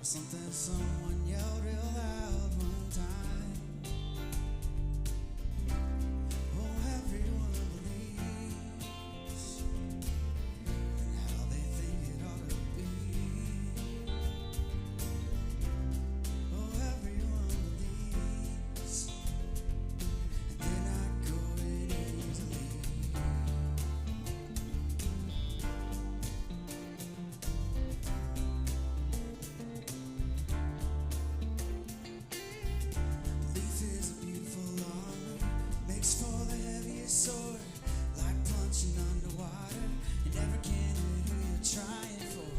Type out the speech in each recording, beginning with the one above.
Something someone yelled real loud one time. Oh, everyone believes in how they think it ought to be. Oh, everyone believes, and they're not going easily. Belief is a beautiful armor, makes for the heaviest sword, like punching underwater. You never can hit who you're trying for.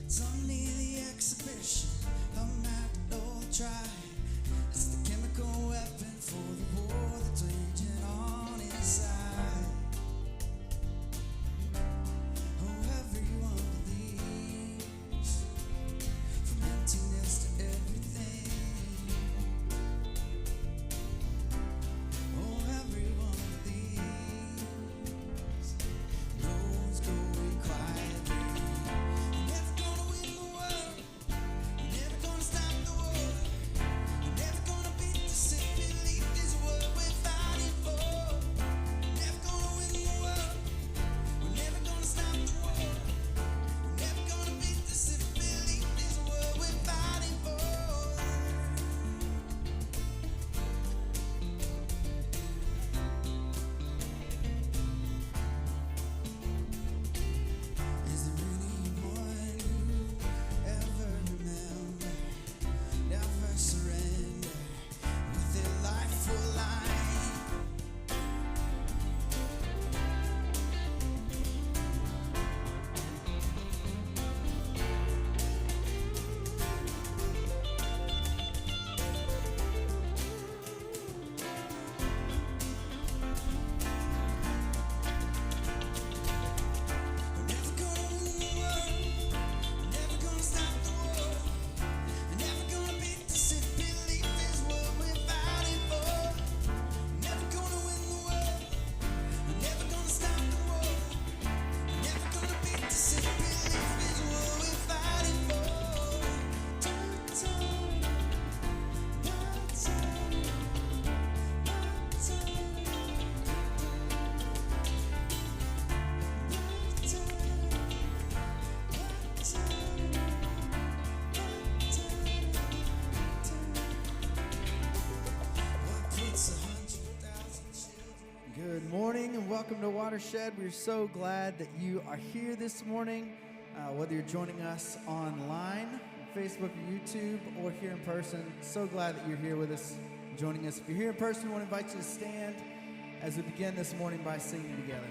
Some need the exhibition, some have to know the try. It's the chemical weapon for the war that's raging on inside. Oh, everyone believes, from emptiness to everything. Oh, everyone believes, no one's going quietly. You're never gonna win the world, you're never gonna stop the war, you're never gonna beat the sick belief is what we're fighting for. You're never gonna win the world, we're never gonna stop the war, you're never gonna beat the sick belief is what we're fighting for. Is there anyone who ever remember, never surrender, with their life for life? We're never gonna win the world, we're never gonna stop the war, we're never gonna beat the sick belief is what we're fighting for. We're never gonna win the world, we're never gonna stop the war, we're never gonna beat the sick belief is what we're fighting for. What puts 100,000 children? Good morning and welcome to Watershed. We're so glad that you are here this morning, whether you're joining us online, Facebook or YouTube, or here in person. So glad that you're here with us, joining us. If you're here in person, we want to invite you to stand as we begin this morning by singing together.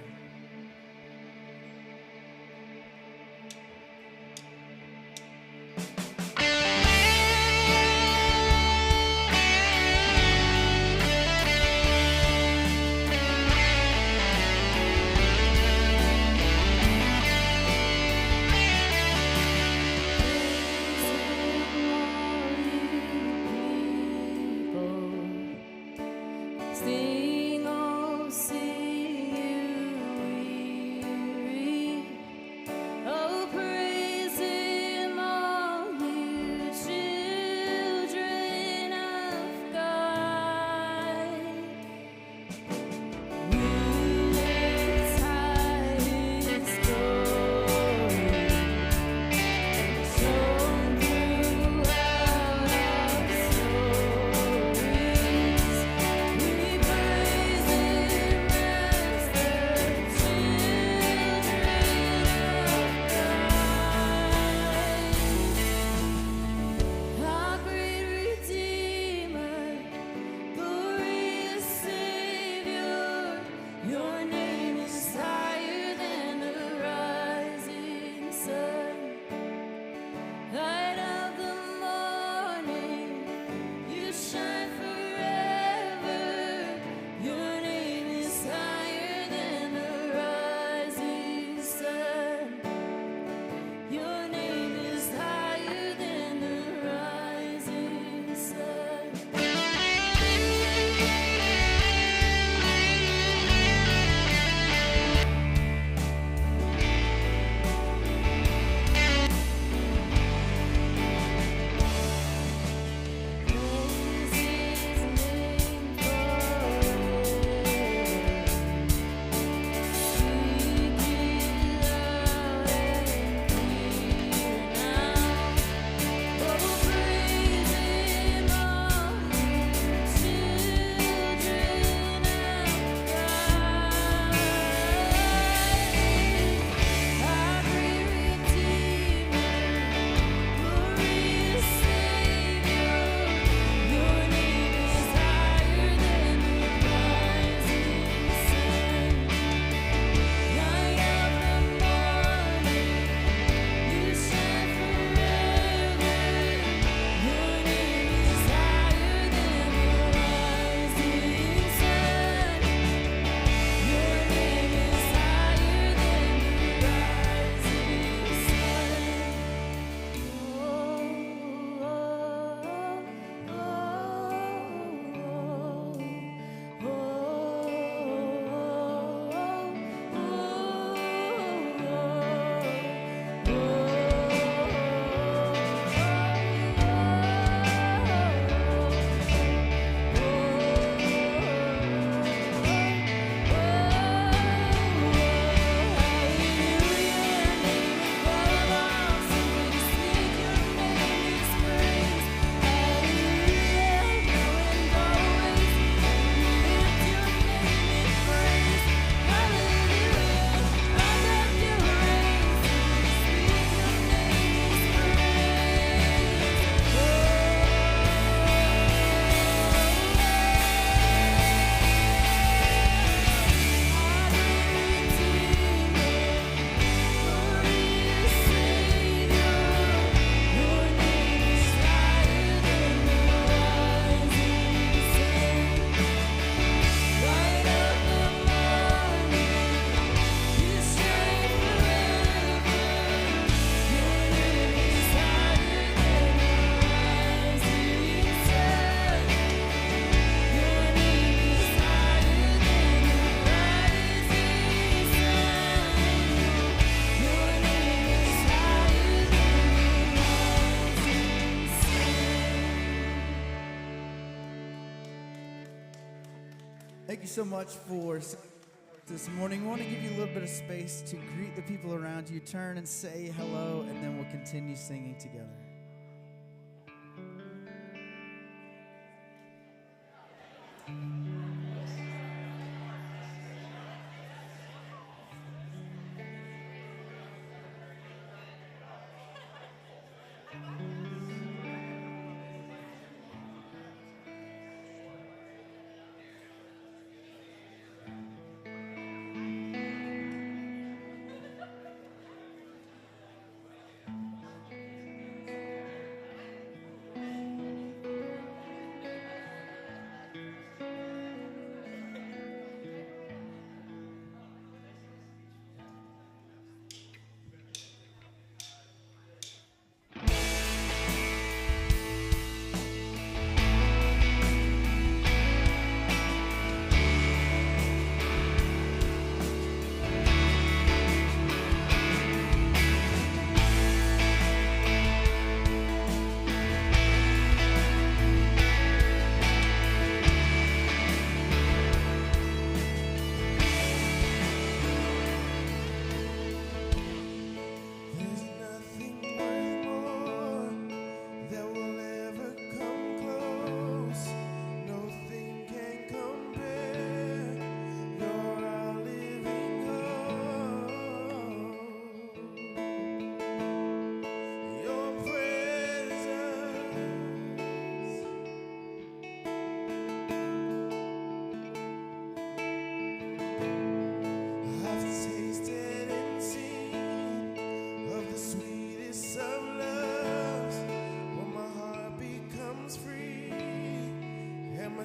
Sing, oh, sing you Thank you so much for this morning. We want to give you a little bit of space to greet the people around you. Turn and say hello, and then we'll continue singing together.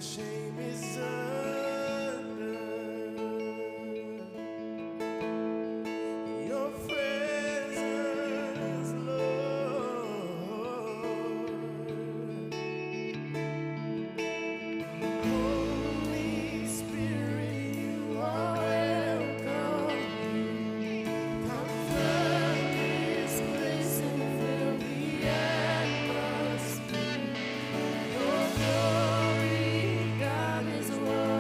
Shame is undone. Your presence, Lord. Holy Spirit, you are welcome. Come flood this place and fill the atmosphere. Your glory, God, is what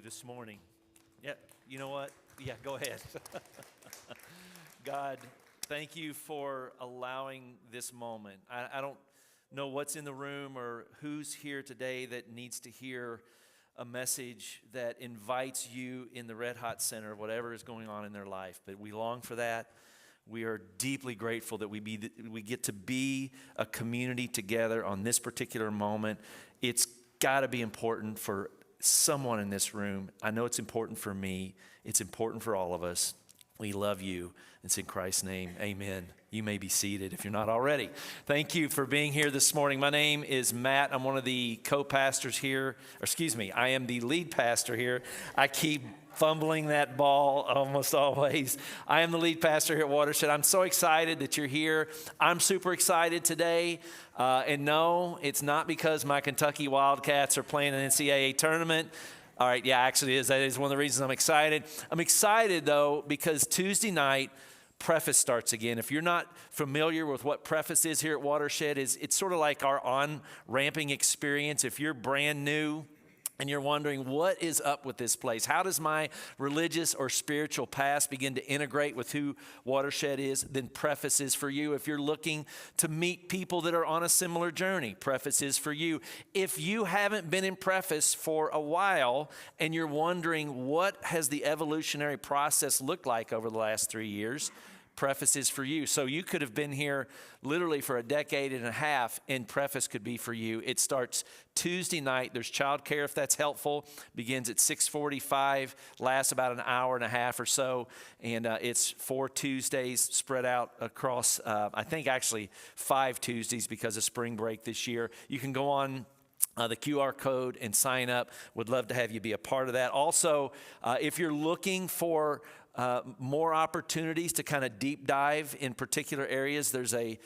this morning. Yeah, you know what? Yeah, go ahead. God, thank you for allowing this moment. I don't know what's in the room or who's here today that needs to hear a message that invites you in the Red Hot Center, whatever is going on in their life. But we long for that. We are deeply grateful that we get to be a community together on this particular moment. It's got to be important for someone in this room. I know it's important for me. It's important for all of us. We love you. It's in Christ's name. Amen. You may be seated if you're not already. Thank you for being here this morning. My name is Matt. I'm one of the co-pastors here. I am the lead pastor here. I keep fumbling that ball almost always. I am the lead pastor here at Watershed. I'm so excited that you're here. I'm super excited today. And no, it's not because my Kentucky Wildcats are playing an NCAA tournament. All right, yeah, actually it is. That is one of the reasons I'm excited. I'm excited, though, because Tuesday night, Preface starts again. If you're not familiar with what Preface is here at Watershed, it's sort of like our on-ramping experience. If you're brand new and you're wondering, what is up with this place? How does my religious or spiritual past begin to integrate with who Watershed is? Then Preface is for you. If you're looking to meet people that are on a similar journey, Preface is for you. If you haven't been in Preface for a while and you're wondering, what has the evolutionary process looked like over the last 3 years? Preface is for you. So you could have been here literally for a decade and a half, and Preface could be for you. It starts Tuesday night. There's childcare if that's helpful. Begins at 6:45, lasts about an hour and a half or so, and it's 4 Tuesdays spread out across, I think actually 5 Tuesdays because of spring break this year. You can go on the QR code and sign up. Would love to have you be a part of that. Also, if you're looking for more opportunities to kind of deep dive in particular areas, there's a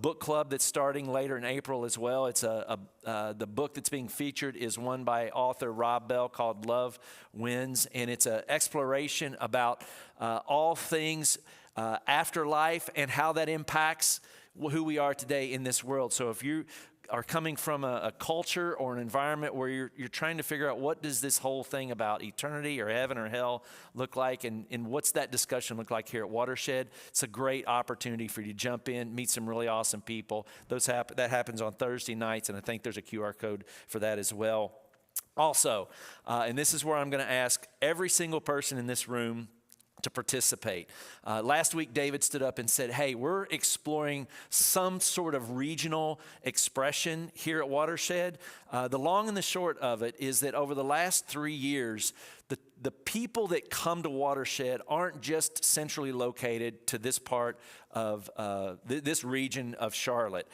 book club that's starting later in April as well. It's the book that's being featured is one by author Rob Bell called Love Wins, and it's an exploration about all things afterlife and how that impacts who we are today in this world. So if you are coming from a culture or an environment where you're trying to figure out what does this whole thing about eternity or heaven or hell look like, and what's that discussion look like here at Watershed, it's a great opportunity for you to jump in, meet some really awesome people. That happens on Thursday nights, and I think there's a QR code for that as well. Also, and this is where I'm going to ask every single person in this room to participate. Last week, David stood up and said, hey, we're exploring some sort of regional expression here at Watershed. The long and the short of it is that over the last 3 years, the people that come to Watershed aren't just centrally located to this part of this region of Charlotte.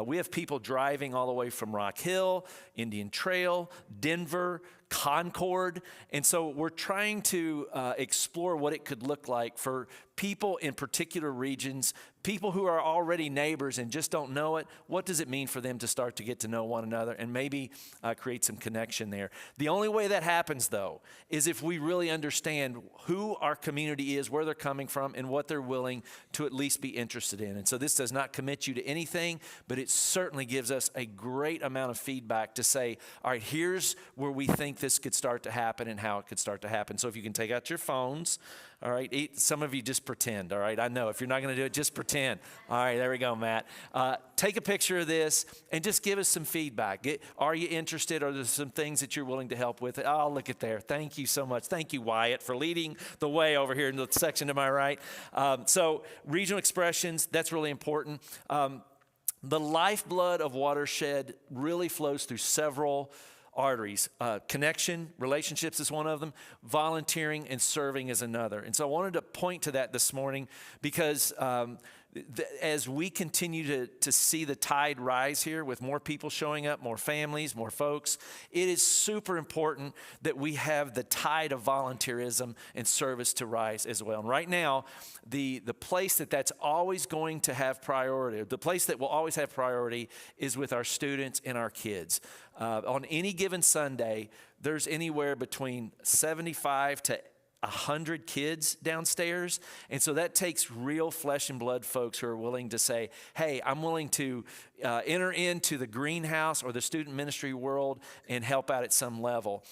We have people driving all the way from Rock Hill, Indian Trail, Denver, Concord. And so we're trying to explore what it could look like for people in particular regions, people who are already neighbors and just don't know it. What does it mean for them to start to get to know one another and maybe create some connection there? The only way that happens, though, is if we really understand who our community is, where they're coming from, and what they're willing to at least be interested in. And so this does not commit you to anything, but it certainly gives us a great amount of feedback to say, all right, here's where we think this could start to happen and how it could start to happen. So if you can take out your phones, all right, some of you just pretend, all right? I know, if you're not going to do it, just pretend. All right, there we go, Matt. Take a picture of this and just give us some feedback. Are you interested? Are there some things that you're willing to help with? Oh, look at there. Thank you so much. Thank you, Wyatt, for leading the way over here in the section to my right. So regional expressions, that's really important. The lifeblood of Watershed really flows through several arteries. Connection, relationships is one of them. Volunteering and serving is another. And so I wanted to point to that this morning because as we continue to see the tide rise here with more people showing up, more families, more folks, it is super important that we have the tide of volunteerism and service to rise as well. And right now, the place that's always going to have priority, the place that will always have priority is with our students and our kids. On any given Sunday, there's anywhere between 75 to 100 kids downstairs. And so that takes real flesh and blood folks who are willing to say, hey, I'm willing to enter into the greenhouse or the student ministry world and help out at some level.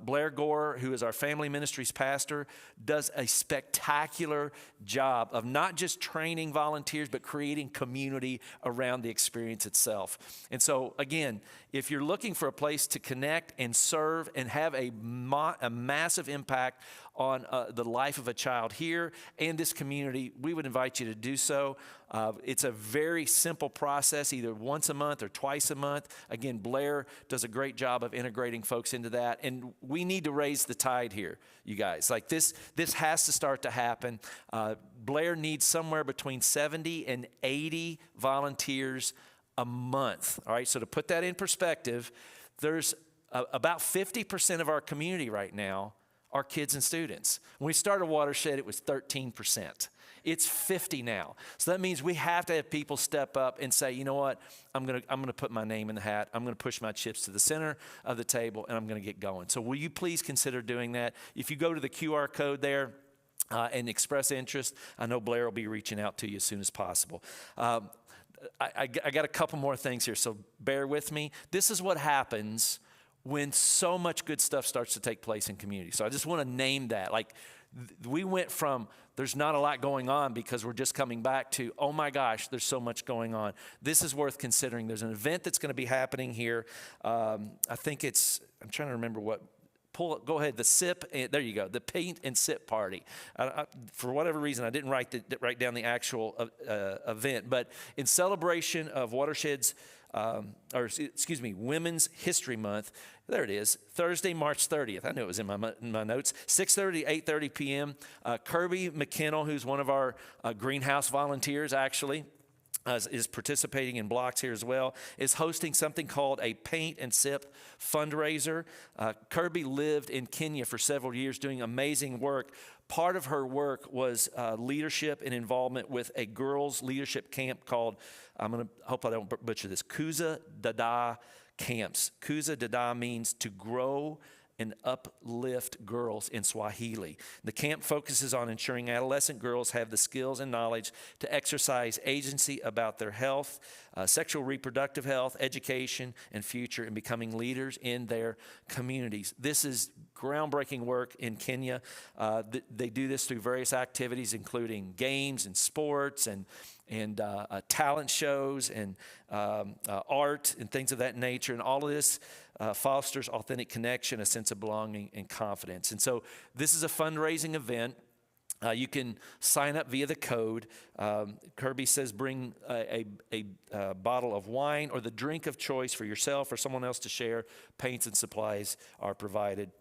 Blair Gore, who is our family ministries pastor, does a spectacular job of not just training volunteers, but creating community around the experience itself. And so, again, if you're looking for a place to connect and serve and have a massive impact on the life of a child here and this community, we would invite you to do so. It's a very simple process, either once a month or twice a month. Again, Blair does a great job of integrating folks into that. And we need to raise the tide here, you guys. Like this has to start to happen. Blair needs somewhere between 70 and 80 volunteers a month. All right, so to put that in perspective, there's about 50% of our community right now are kids and students. When we started Watershed, it was 13%. It's 50 now. So that means we have to have people step up and say, you know what, I'm gonna put my name in the hat. I'm gonna push my chips to the center of the table, and I'm gonna get going. So will you please consider doing that? If you go to the QR code there and express interest, I know Blair will be reaching out to you as soon as possible. I got a couple more things here, so bear with me. This is what happens when so much good stuff starts to take place in community. So I just want to name that. Like, we went from there's not a lot going on because we're just coming back to, oh my gosh, there's so much going on. This is worth considering. There's an event that's going to be happening here. I think I'm trying to remember what. Go ahead, the sip, there you go, the paint and sip party. For whatever reason, I didn't write down the actual event, but in celebration of Watershed's, Women's History Month, there it is, Thursday, March 30th. I knew it was in my notes, 6:30 to 8:30 p.m. Kirby McKinnell, who's one of our greenhouse volunteers, actually, is participating in blocks here as well, is hosting something called a Paint and Sip fundraiser. Kirby lived in Kenya for several years doing amazing work. Part of her work was leadership and involvement with a girls' leadership camp called, hope I don't butcher this, Kuza Dada camps. Kuza Dada means to grow and uplift girls in Swahili. The camp focuses on ensuring adolescent girls have the skills and knowledge to exercise agency about their health, sexual reproductive health, education, and future, and becoming leaders in their communities. This is groundbreaking work in Kenya. They do this through various activities, including games and sports and talent shows and art and things of that nature. And all of this fosters authentic connection, a sense of belonging, and confidence. And so this is a fundraising event. You can sign up via the code. Kirby says bring a bottle of wine or the drink of choice for yourself or someone else to share. Paints and supplies are provided.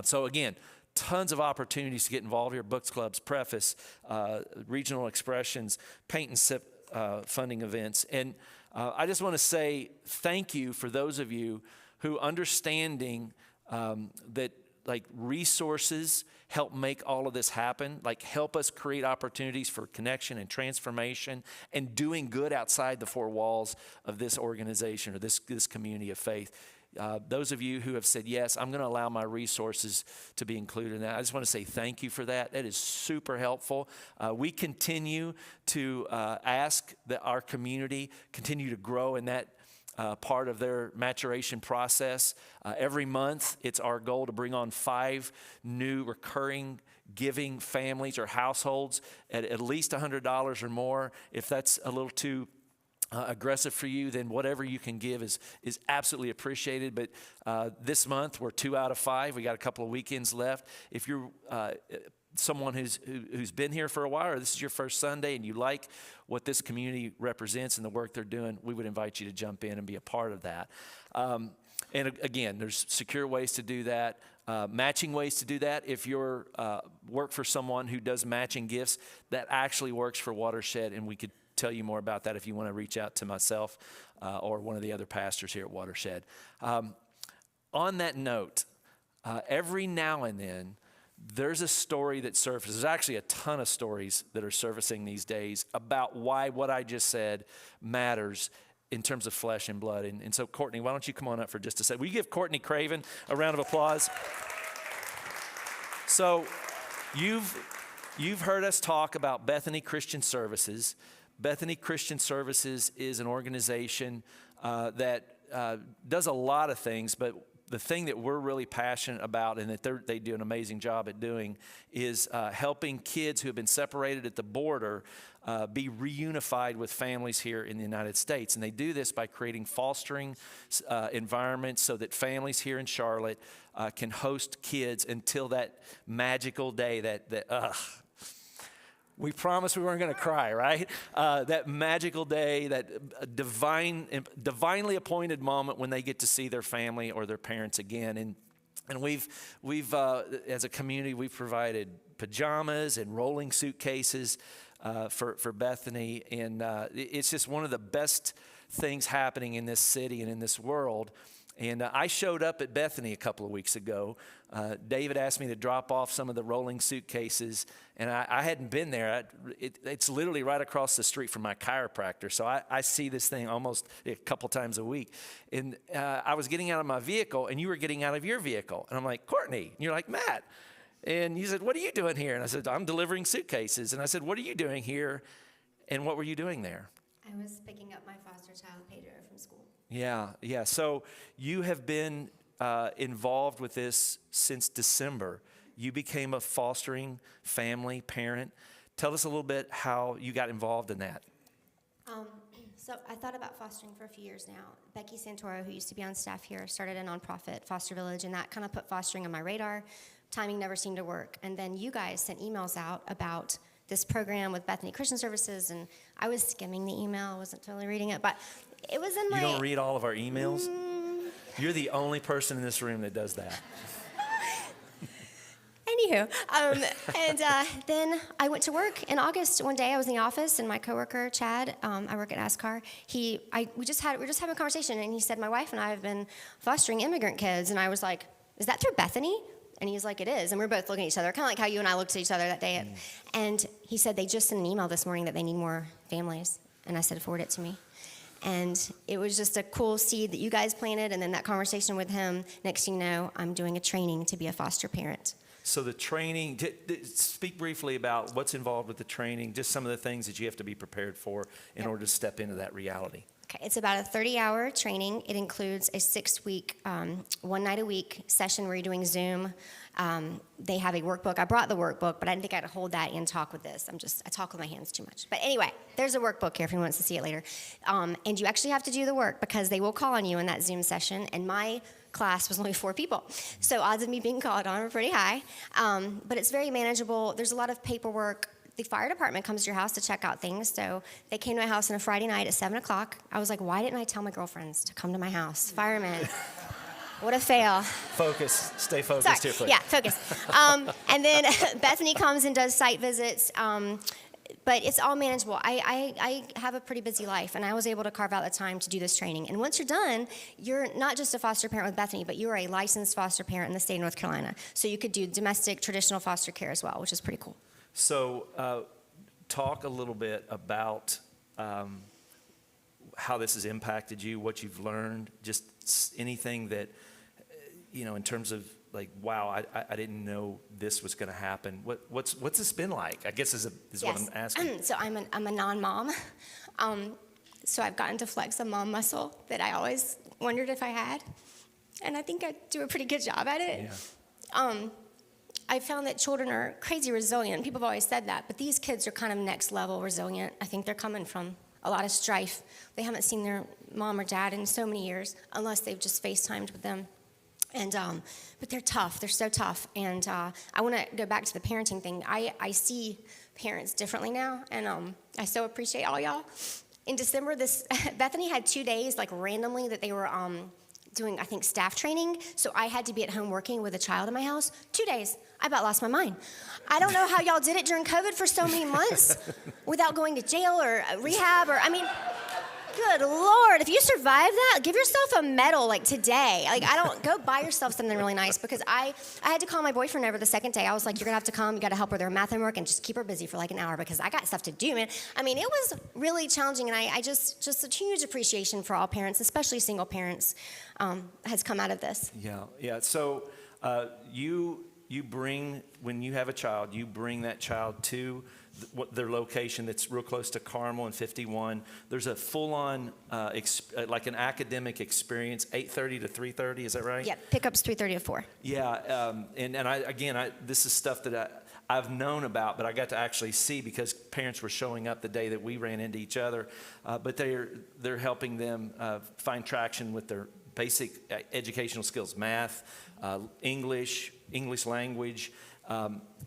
So again, tons of opportunities to get involved here. Books clubs, preface, regional expressions, paint and sip funding events. And I just want to say thank you for those of you who understanding that like resources help make all of this happen, like help us create opportunities for connection and transformation and doing good outside the four walls of this organization or this community of faith. Those of you who have said, yes, I'm going to allow my resources to be included in that, I just want to say thank you for that. That is super helpful. We continue to ask that our community continue to grow in that part of their maturation process. Every month, it's our goal to bring on 5 new recurring giving families or households at least $100 or more. If that's a little too aggressive for you, then whatever you can give is absolutely appreciated. But this month, we're 2 out of 5. We got a couple of weekends left. If you're someone who's been here for a while, or this is your first Sunday and you like what this community represents and the work they're doing, we would invite you to jump in and be a part of that. And again, there's secure ways to do that, matching ways to do that. If you're work for someone who does matching gifts, that actually works for Watershed, and we could tell you more about that if you want to reach out to myself or one of the other pastors here at Watershed. On that note, every now and then, there's a story that surfaces. There's actually a ton of stories that are surfacing these days about why what I just said matters in terms of flesh and blood. And so, Courtney, why don't you come on up for just a second? Will you give Courtney Craven a round of applause? So You've heard us talk about Bethany Christian Services. Bethany Christian Services is an organization that does a lot of things, but the thing that we're really passionate about and that they do an amazing job at doing is helping kids who have been separated at the border be reunified with families here in the United States. And they do this by creating fostering environments so that families here in Charlotte can host kids until that magical day we promised we weren't going to cry, right? That magical day, that divinely appointed moment when they get to see their family or their parents again. And we've as a community, we've provided pajamas and rolling suitcases for Bethany. And it's just one of the best things happening in this city and in this world. And I showed up at Bethany a couple of weeks ago. David asked me to drop off some of the rolling suitcases, and I hadn't been there. It's literally right across the street from my chiropractor, so I see this thing almost a couple times a week. And I was getting out of my vehicle, and you were getting out of your vehicle. And I'm like, Courtney. And you're like, Matt. And you said, what are you doing here? And I said, I'm delivering suitcases. And I said, what are you doing here? And what were you doing there? I was picking up my foster child, Pedro, from school. Yeah. So you have been involved with this since December. You became a fostering family parent. Tell us a little bit how you got involved in that. So I thought about fostering for a few years now. Becky Santoro, who used to be on staff here, started a nonprofit, Foster Village, and that kind of put fostering on my radar. Timing never seemed to work. And then you guys sent emails out about this program with Bethany Christian Services, and I was skimming the email. I wasn't totally reading it, but it was in my... You don't read all of our emails? You're the only person in this room that does that. Anywho, then I went to work in August. One day I was in the office, and my coworker Chad, I work at NASCAR. We were just having a conversation, and he said, my wife and I have been fostering immigrant kids, and I was like, is that through Bethany? And he's like, it is. And we're both looking at each other, kind of like how you and I looked at each other that day. And he said, they just sent an email this morning that they need more families. And I said, forward it to me. And it was just a cool seed that you guys planted. And then that conversation with him, next thing you know, I'm doing a training to be a foster parent. So the training, speak briefly about what's involved with the training, just some of the things that you have to be prepared for in order to step into that reality. Okay, it's about a 30-hour training. It includes a 6-week, one night a week session where you're doing Zoom. They have a workbook. I brought the workbook, but I didn't think I'd hold that and talk with this. I talk with my hands too much. But anyway, there's a workbook here if anyone wants to see it later. And you actually have to do the work because they will call on you in that Zoom session. And my class was only 4 people. So odds of me being called on are pretty high. But it's very manageable. There's a lot of paperwork. The fire department comes to your house to check out things. So they came to my house on a Friday night at 7 o'clock. I was like, why didn't I tell my girlfriends to come to my house? Firemen. What a fail. Focus. Stay focused here, please. Yeah, focus. And then Bethany comes and does site visits. But it's all manageable. I have a pretty busy life, and I was able to carve out the time to do this training. And once you're done, you're not just a foster parent with Bethany, but you are a licensed foster parent in the state of North Carolina. So you could do domestic, traditional foster care as well, which is pretty cool. So talk a little bit about how this has impacted you, what you've learned, just anything that, in terms of like, wow, I didn't know this was going to happen. What's this been like? I guess is what I'm asking. So I'm a non-mom. So I've gotten to flex a mom muscle that I always wondered if I had. And I think I do a pretty good job at it. Yeah. I found that children are crazy resilient. People have always said that, but these kids are kind of next level resilient. I think they're coming from a lot of strife. They haven't seen their mom or dad in so many years, unless they've just FaceTimed with them. And but they're tough. They're so tough. And I want to go back to the parenting thing. I see parents differently now, and I so appreciate all y'all. In December, Bethany had 2 days, like randomly, that they were doing, I think, staff training. So I had to be at home working with a child in my house. 2 days. I about lost my mind. I don't know how y'all did it during COVID for so many months without going to jail or rehab good Lord, if you survive that, give yourself a medal like today. Like, go buy yourself something really nice, because I had to call my boyfriend over the second day. I was like, you're gonna have to come, you gotta help with her math homework and just keep her busy for like an hour because I got stuff to do, man. It was really challenging, and I just a huge appreciation for all parents, especially single parents, has come out of this. Yeah. So you when you have a child, you bring that child to their location that's real close to Carmel and 51. There's a full-on, like an academic experience, 8:30 to 3:30, is that right? Yeah, pickup's 3:30 to 4. Yeah, and this is stuff that I've known about, but I got to actually see because parents were showing up the day that we ran into each other. But they're helping them find traction with their basic educational skills, math, English language.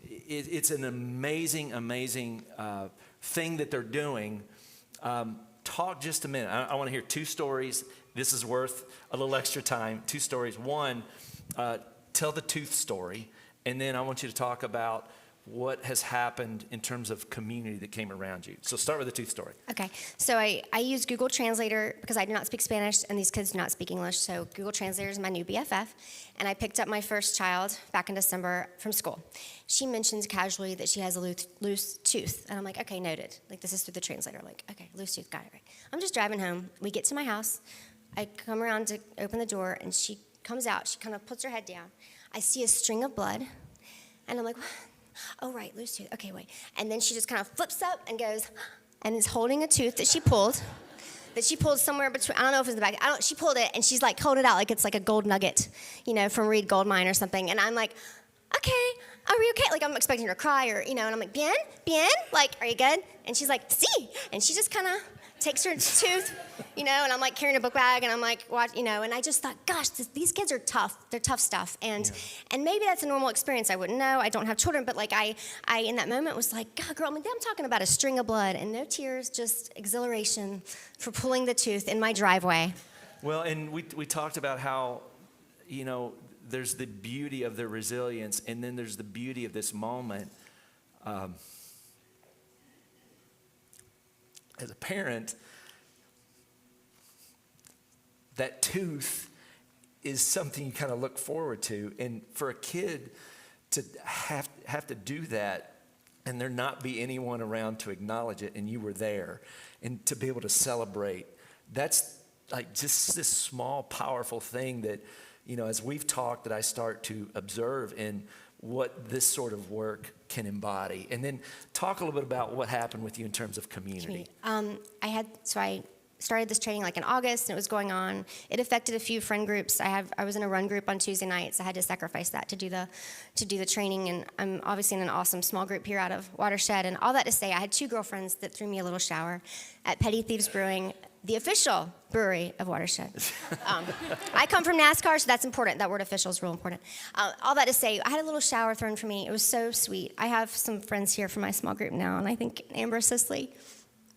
It's an amazing thing that they're doing. Talk just a minute. I want to hear 2 stories. This is worth a little extra time. 2 stories. One, tell the tooth story, and then I want you to talk about what has happened in terms of community that came around you. So start with the tooth story. Okay, so I use Google Translator because I do not speak Spanish and these kids do not speak English, so Google Translator is my new BFF. And I picked up my first child back in December from school. She mentions casually that she has a loose tooth. And I'm like, okay, noted. Like, this is through the translator. Like, okay, loose tooth, got it, right. I'm just driving home. We get to my house. I come around to open the door, and she comes out. She kind of puts her head down. I see a string of blood, and I'm like, what? Oh, right, loose tooth. Okay, wait. And then she just kind of flips up and goes, and is holding a tooth that she pulled somewhere between, I don't know if it's in the back. She pulled it, and she's like holding it out like it's like a gold nugget, from Reed Goldmine or something. And I'm like, okay, are we okay? Like, I'm expecting her to cry or, and I'm like, bien, like, are you good? And she's like, sí. And she just kind of takes her tooth, and I'm like carrying a book bag, and I'm like, watch, and I just thought, gosh, these kids are tough. They're tough stuff, and maybe that's a normal experience. I wouldn't know. I don't have children, but like I in that moment was like, God, girl, I'm talking about a string of blood and no tears, just exhilaration for pulling the tooth in my driveway. Well, and we talked about how, there's the beauty of their resilience, and then there's the beauty of this moment. As a parent, that tooth is something you kind of look forward to. And for a kid to have to do that and there not be anyone around to acknowledge it, and you were there, and to be able to celebrate, that's like just this small, powerful thing that, as we've talked, that I start to observe in what this sort of work can embody. And then talk a little bit about what happened with you in terms of community. I started this training like in August, and it was going on. It affected a few friend groups. I was in a run group on Tuesday nights. I had to sacrifice that to do the training, and I'm obviously in an awesome small group here out of Watershed. And all that to say, I had 2 girlfriends that threw me a little shower at Petty Thieves Brewing, the official brewery of Watershed. I come from NASCAR, so that's important. That word official is real important. All that to say, I had a little shower thrown for me. It was so sweet. I have some friends here from my small group now, and I think Amber Sisley,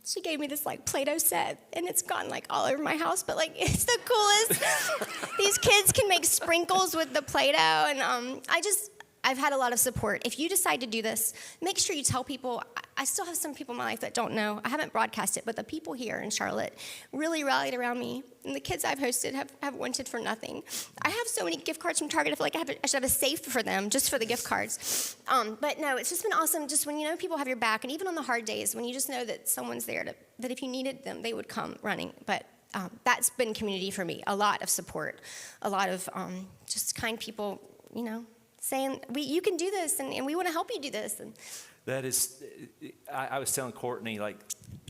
she gave me this like Play-Doh set, and it's gone like all over my house, but like it's the coolest. These kids can make sprinkles with the Play-Doh, and I've had a lot of support. If you decide to do this, make sure you tell people. I still have some people in my life that don't know. I haven't broadcast it, but the people here in Charlotte really rallied around me, and the kids I've hosted have wanted for nothing. I have so many gift cards from Target. I feel like I should have a safe for them, just for the gift cards. But no, it's just been awesome, just when people have your back, and even on the hard days, when you just know that someone's there, that if you needed them, they would come running. But that's been community for me, a lot of support, a lot of just kind people, saying, you can do this, and we want to help you do this. And that is, I was telling Courtney, like,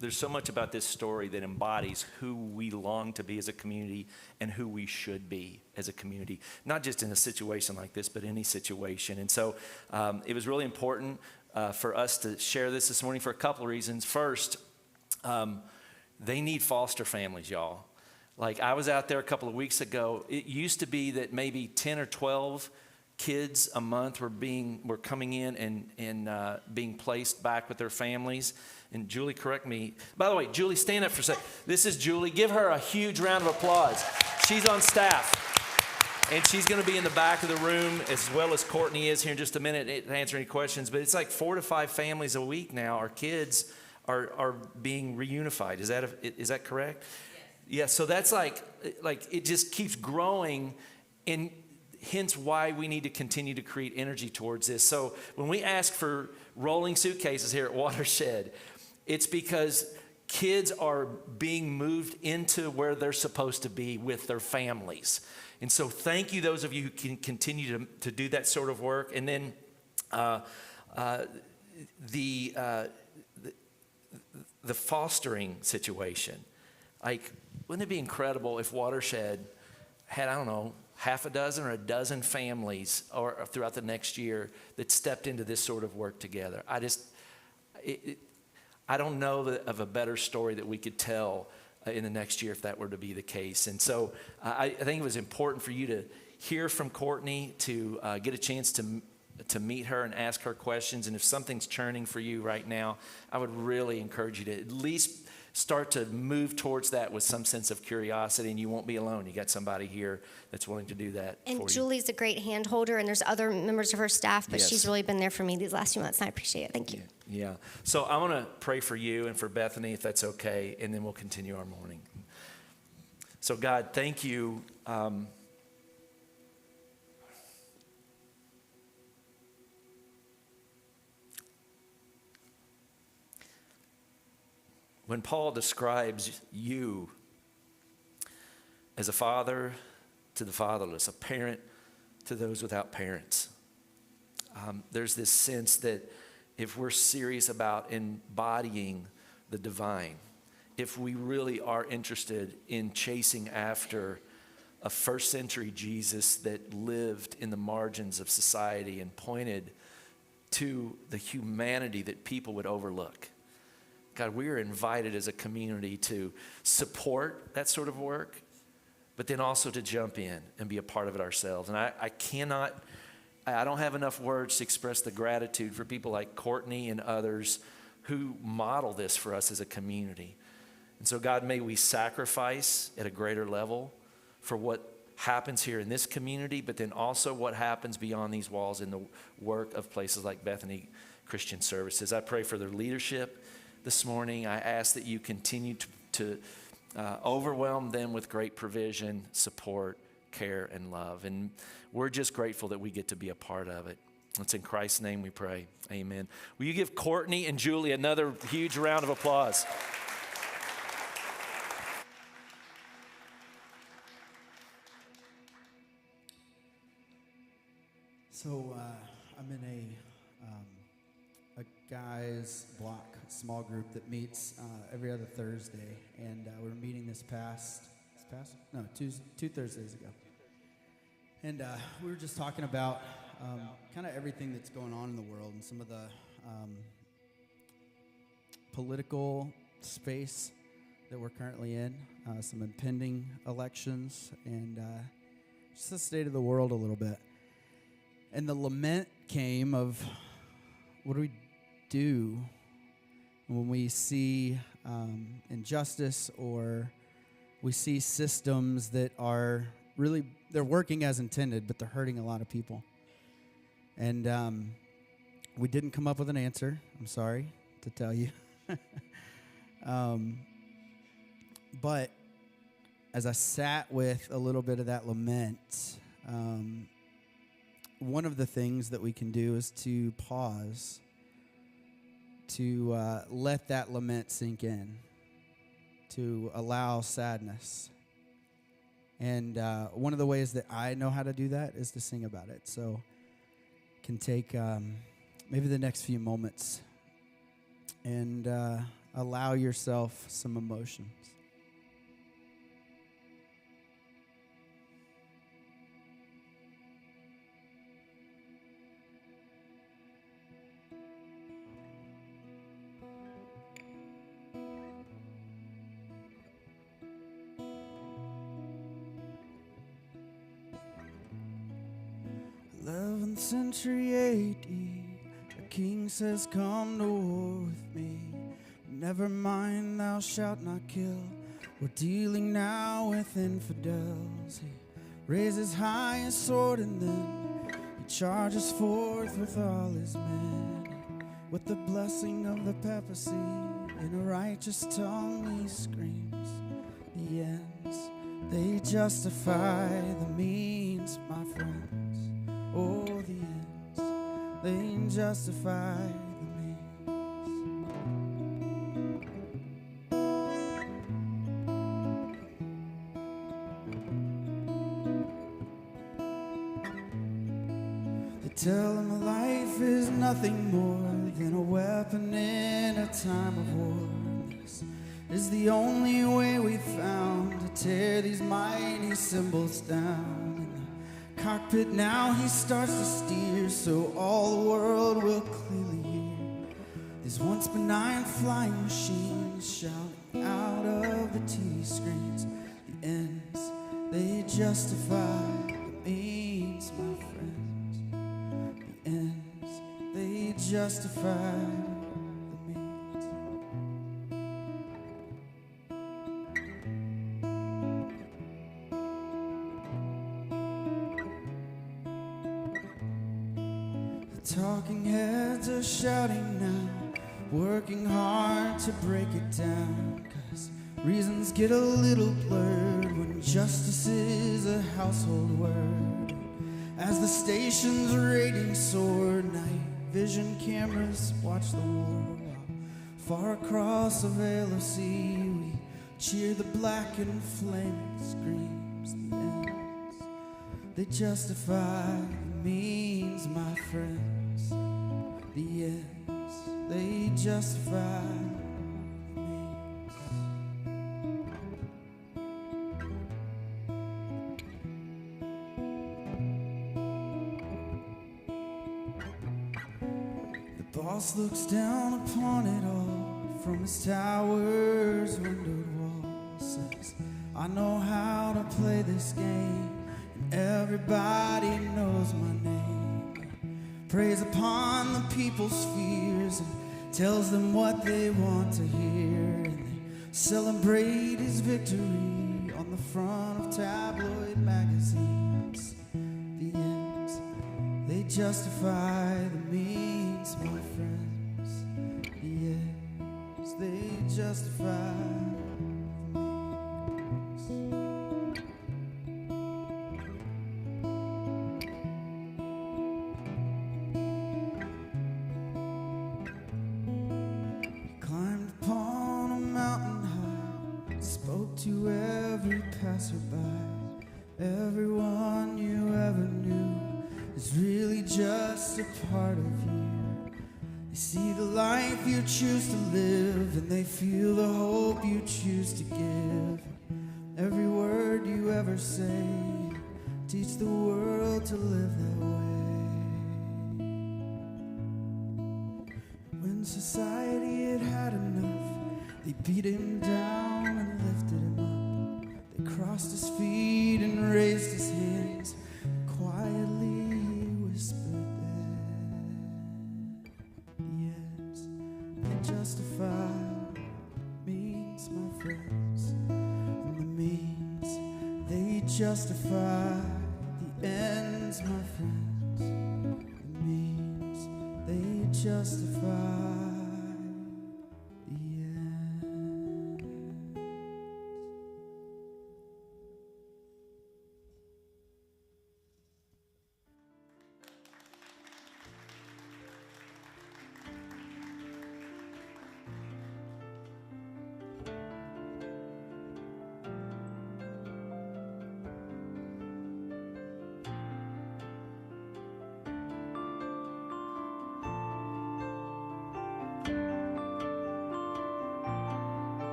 there's so much about this story that embodies who we long to be as a community and who we should be as a community, not just in a situation like this, but any situation. And so it was really important for us to share this morning for a couple of reasons. First, they need foster families, y'all. Like, I was out there a couple of weeks ago. It used to be that maybe 10 or 12 kids a month were coming in and being placed back with their families. And Julie, correct me. By the way, Julie, stand up for a second. This is Julie. Give her a huge round of applause. She's on staff. And she's going to be in the back of the room as well as Courtney is here in just a minute to answer any questions. But it's like 4 to 5 families a week now. Our kids are being reunified. Is that correct? Yes. Yeah, so that's like it just keeps growing, and hence why we need to continue to create energy towards this. So when we ask for rolling suitcases here at Watershed, it's because kids are being moved into where they're supposed to be with their families. And so thank you, those of you who can continue to do that sort of work. And then the fostering situation. Like, wouldn't it be incredible if Watershed had, I don't know, half a dozen or a dozen families or throughout the next year that stepped into this sort of work together? I don't know of a better story that we could tell in the next year if that were to be the case. And so I think it was important for you to hear from Courtney, to get a chance to meet her and ask her questions. And if something's churning for you right now, I would really encourage you to at least start to move towards that with some sense of curiosity, and you won't be alone. You got somebody here that's willing to do that for you. And Julie's a great hand holder, and there's other members of her staff, but Yes. she's really been there for me these last few months, and I appreciate it. Thank you. Yeah. So I want to pray for you and for Bethany, if that's okay, and then we'll continue our morning. So God, thank you. When Paul describes you as a father to the fatherless, a parent to those without parents, there's this sense that if we're serious about embodying the divine, if we really are interested in chasing after a first century Jesus that lived in the margins of society and pointed to the humanity that people would overlook, God, we are invited as a community to support that sort of work, but then also to jump in and be a part of it ourselves. And I don't have enough words to express the gratitude for people like Courtney and others who model this for us as a community. And so God, may we sacrifice at a greater level for what happens here in this community, but then also what happens beyond these walls in the work of places like Bethany Christian Services. I pray for their leadership this morning. I ask that you continue to overwhelm them with great provision, support, care, and love. And we're just grateful that we get to be a part of it. It's in Christ's name we pray. Amen. Will you give Courtney and Julie another huge round of applause? So I'm in a guys block small group that meets every other Thursday, and we were meeting two Thursdays ago, and we were just talking about kind of everything that's going on in the world and some of the political space that we're currently in, some impending elections, and just the state of the world a little bit. And the lament came of, what do we do when we see injustice, or we see systems that are really, they're working as intended, but they're hurting a lot of people. And we didn't come up with an answer, I'm sorry to tell you. But as I sat with a little bit of that lament, one of the things that we can do is to pause, to let that lament sink in, to allow sadness. And one of the ways that I know how to do that is to sing about it. So can take maybe the next few moments and allow yourself some emotions. Century AD, a king says, come to war with me. Never mind, thou shalt not kill. We're dealing now with infidels. He raises high his sword and then he charges forth with all his men. With the blessing of the papacy, in a righteous tongue he screams. The ends, they justify the means, my friends. Oh, the ends, they justify the means. tell him life is nothing more than a weapon in a time of war. This is the only way we found to tear these mighty symbols down. In the cockpit now he starts to steer, so all the world will clearly hear these once benign flying machines shouting out of the TV screens. The ends, they justify the means, my friends. The ends, they justify the means. The talking heads are shouting now, working hard to break it down, 'cause reasons get a little blurred when justice is a household word. As the station's ratings soar, night vision cameras watch the war, while far across a veil of sea we cheer the black and flaming screams. The ends, they justify the means, my friends. The ends, they justify the means. The boss looks down upon it all from his tower's windowed wall, says, I know how to play this game, and everybody knows my name. Preys upon the people's fears and tells them what they want to hear, and they celebrate his victory on the front of tabloid magazines. The ends, they justify the means, my friends. The ends, they justify the means. Climbed upon a mountain high, spoke to every passerby. Everyone you ever knew is really just a part of you. They see the life you choose to live, and they feel the hope you choose to give. Every word you ever say, teach the world to live that way. When society had had enough, they beat him down and lifted him up. They crossed his feet and raised his hands. Quietly he whispered that the ends, they justify means, my friends. And the means, they justify the ends, my friends. The means, they justify the ends.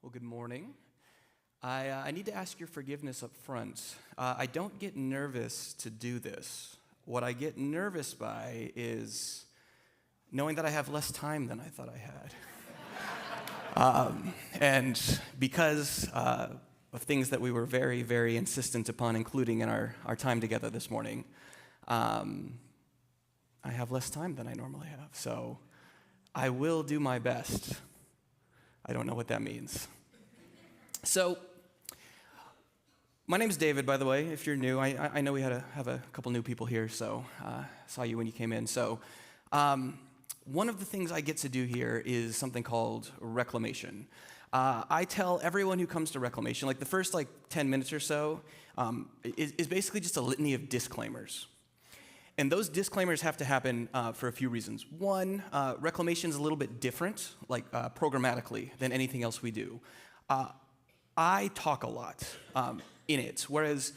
Well, good morning. I need to ask your forgiveness up front. I don't get nervous to do this. What I get nervous by is knowing that I have less time than I thought I had. And because of things that we were very, very insistent upon including in our time together this morning, I have less time than I normally have. So I will do my best. I don't know what that means. So, my name's David, by the way, if you're new. I know we have a couple new people here, so saw you when you came in. So, one of the things I get to do here is something called reclamation. I tell everyone who comes to reclamation, like the first 10 minutes or so, is basically just a litany of disclaimers. And those disclaimers have to happen for a few reasons. One, reclamation is a little bit different, programmatically, than anything else we do. I talk a lot in it, whereas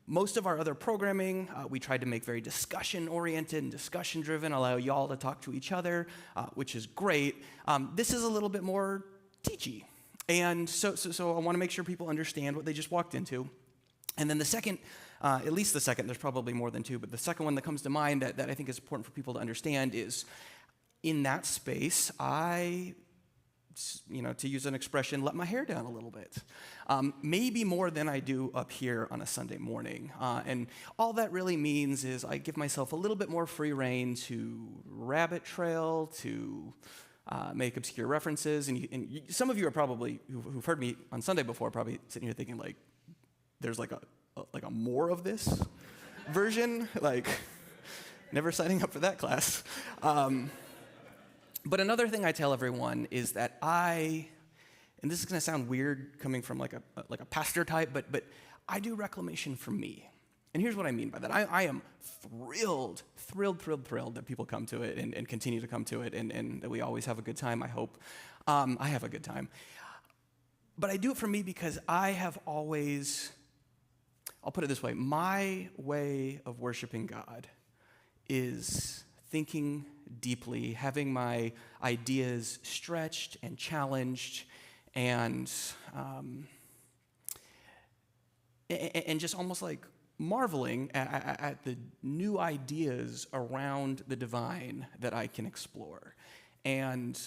most of our other programming, we tried to make very discussion-oriented and discussion-driven, allow y'all to talk to each other, which is great. This is a little bit more teachy. And so I want to make sure people understand what they just walked into. And then the second, at least the second, there's probably more than two, but the second one that comes to mind that I think is important for people to understand is, in that space, I, to use an expression, let my hair down a little bit. Maybe more than I do up here on a Sunday morning. And all that really means is I give myself a little bit more free rein to rabbit trail, to make obscure references. And some of you are probably, who've heard me on Sunday before, probably sitting here thinking, there's a more of this version? Never signing up for that class. But another thing I tell everyone is that and this is going to sound weird coming from like a pastor type, but I do reclamation for me. And here's what I mean by that. I am thrilled that people come to it and continue to come to it, and that we always have a good time, I hope. I have a good time. But I do it for me because I have always, I'll put it this way, my way of worshiping God is thinking deeply, having my ideas stretched and challenged, and just almost marveling at the new ideas around the divine that I can explore. And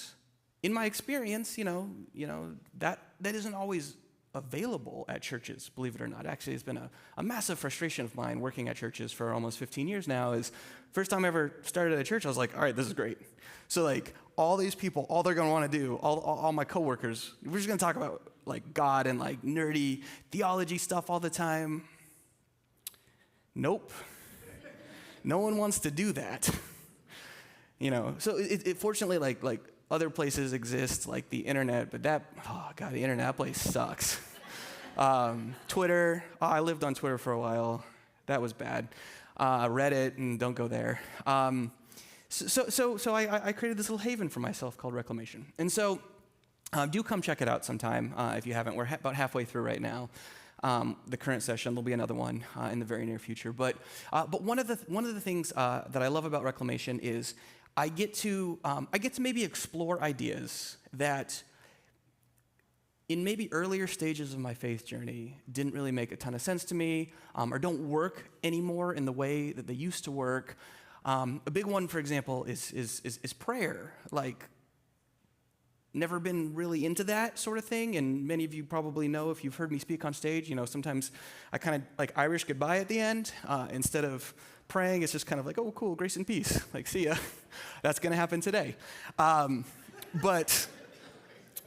in my experience, that isn't always available at churches, believe it or not. Actually, it's been a massive frustration of mine working at churches for almost 15 years now. Is first time I ever started at a church, I was like, all right, this is great. So all these people, all they're going to want to do, all my coworkers, we're just going to talk about God and nerdy theology stuff all the time. Nope. No one wants to do that. So it fortunately other places exist, like the internet, but the internet place sucks. Twitter, I lived on Twitter for a while. That was bad. Reddit, and don't go there. So I created this little haven for myself called Reclamation. And so do come check it out sometime if you haven't. We're about halfway through right now. The current session, there'll be another one in the very near future. But one of the things that I love about Reclamation is I get to maybe explore ideas that in maybe earlier stages of my faith journey didn't really make a ton of sense to me, or don't work anymore in the way that they used to work. A big one, for example, is prayer. Never been really into that sort of thing, and many of you probably know if you've heard me speak on stage, sometimes I kind of Irish goodbye at the end. Instead of praying, it's just kind of oh, cool, grace and peace. See ya. That's going to happen today. But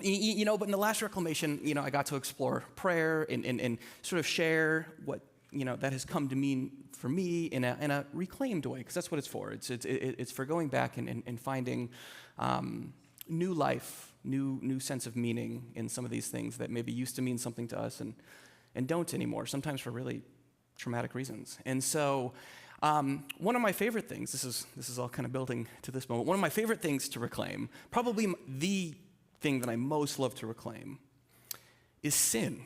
in the last Reclamation, I got to explore prayer and sort of share what, that has come to mean for me in a reclaimed way, because that's what it's for. It's for going back and finding new life, new sense of meaning in some of these things that maybe used to mean something to us and don't anymore, sometimes for really traumatic reasons. And so one of my favorite things, this is all kind of building to this moment, one of my favorite things to reclaim, probably the thing that I most love to reclaim, is sin.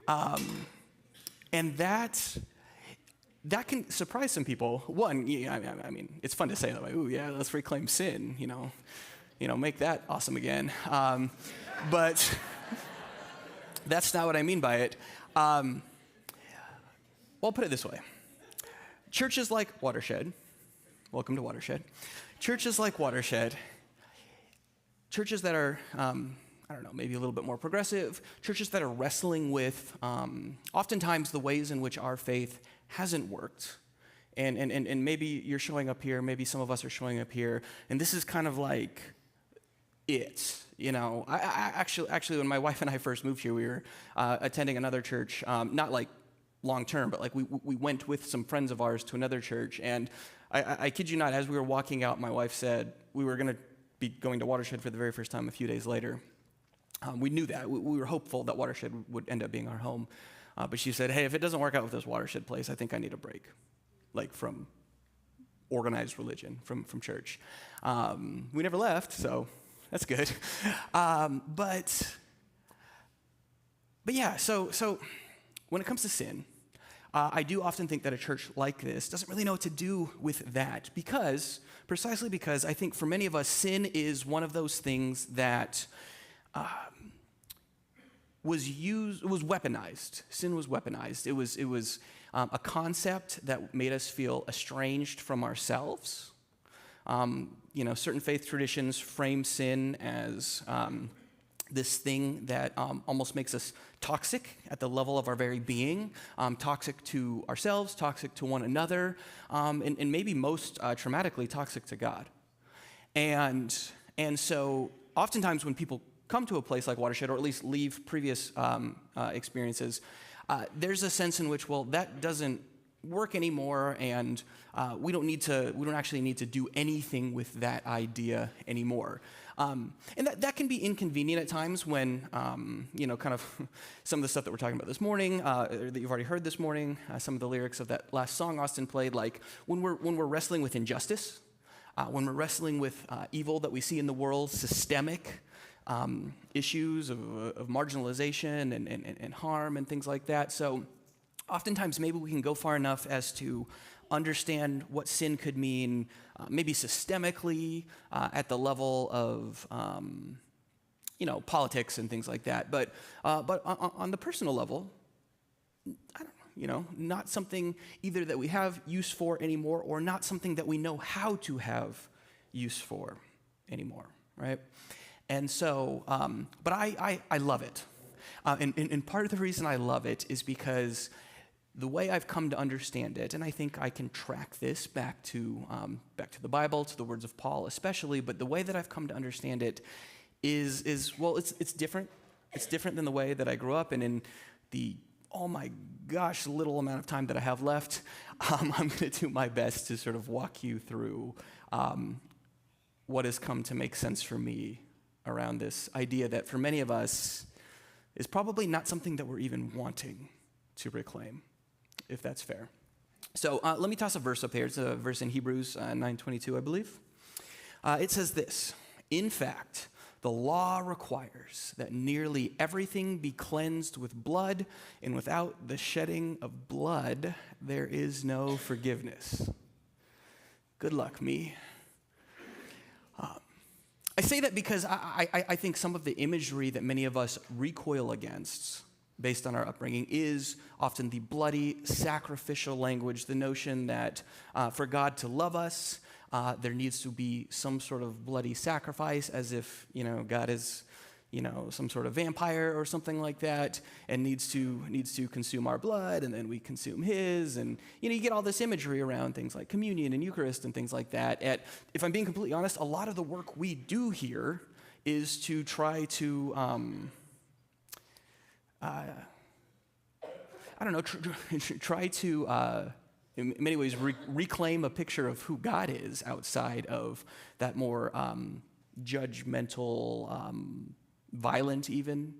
And that can surprise some people. One, I mean, it's fun to say that, ooh, yeah, let's reclaim sin, make that awesome again. But that's not what I mean by it. Well, I'll put it this way. Churches like Watershed, welcome to Watershed. Churches like Watershed, churches that are, maybe a little bit more progressive, churches that are wrestling with oftentimes the ways in which our faith hasn't worked. And maybe you're showing up here, maybe some of us are showing up here, and this is kind of it. You know, I actually, when my wife and I first moved here, we were attending another church, not like long term, but like we went with some friends of ours to another church, and I kid you not, as we were walking out, my wife said we were going to be going to Watershed for the very first time a few days later. We knew that. We were hopeful that Watershed would end up being our home, but she said, hey, if it doesn't work out with this Watershed place, I think I need a break, like from organized religion, from church. We never left, so that's good. But yeah, so when it comes to sin, I do often think that a church like this doesn't really know what to do with that precisely because I think for many of us, sin is one of those things that was weaponized. Sin was weaponized. It was a concept that made us feel estranged from ourselves. Certain faith traditions frame sin as this thing that almost makes us toxic at the level of our very being, toxic to ourselves, toxic to one another, and maybe most traumatically toxic to God. And so oftentimes when people come to a place like Watershed, or at least leave previous experiences, there's a sense in which, well, that doesn't work anymore, and we don't actually need to do anything with that idea anymore. And that can be inconvenient at times when, kind of some of the stuff that we're talking about this morning, that you've already heard this morning, some of the lyrics of that last song Austin played, like when we're wrestling with injustice, when we're wrestling with evil that we see in the world, systemic issues of marginalization and harm and things like that. So oftentimes maybe we can go far enough as to understand what sin could mean, maybe systemically at the level of politics and things like that. But on the personal level, I don't know, not something either that we have use for anymore, or not something that we know how to have use for anymore, right? And so, but I love it. And part of the reason I love it is because the way I've come to understand it, and I think I can track this back to the Bible, to the words of Paul especially, but the way that I've come to understand it is it's different. It's different than the way that I grew up, and in the, oh my gosh, little amount of time that I have left, I'm going to do my best to sort of walk you through what has come to make sense for me around this idea that for many of us is probably not something that we're even wanting to reclaim, if that's fair. So let me toss a verse up here. It's a verse in Hebrews 9:22, I believe. It says this: in fact, the law requires that nearly everything be cleansed with blood, and without the shedding of blood, there is no forgiveness. Good luck, me. I say that because I think some of the imagery that many of us recoil against based on our upbringing is often the bloody, sacrificial language, the notion that for God to love us, there needs to be some sort of bloody sacrifice, as if, God is, some sort of vampire or something like that, and needs to consume our blood, and then we consume his, and you get all this imagery around things like communion and Eucharist and things like that. If I'm being completely honest, a lot of the work we do here is to try to try to, in many ways, reclaim a picture of who God is outside of that more judgmental, violent even,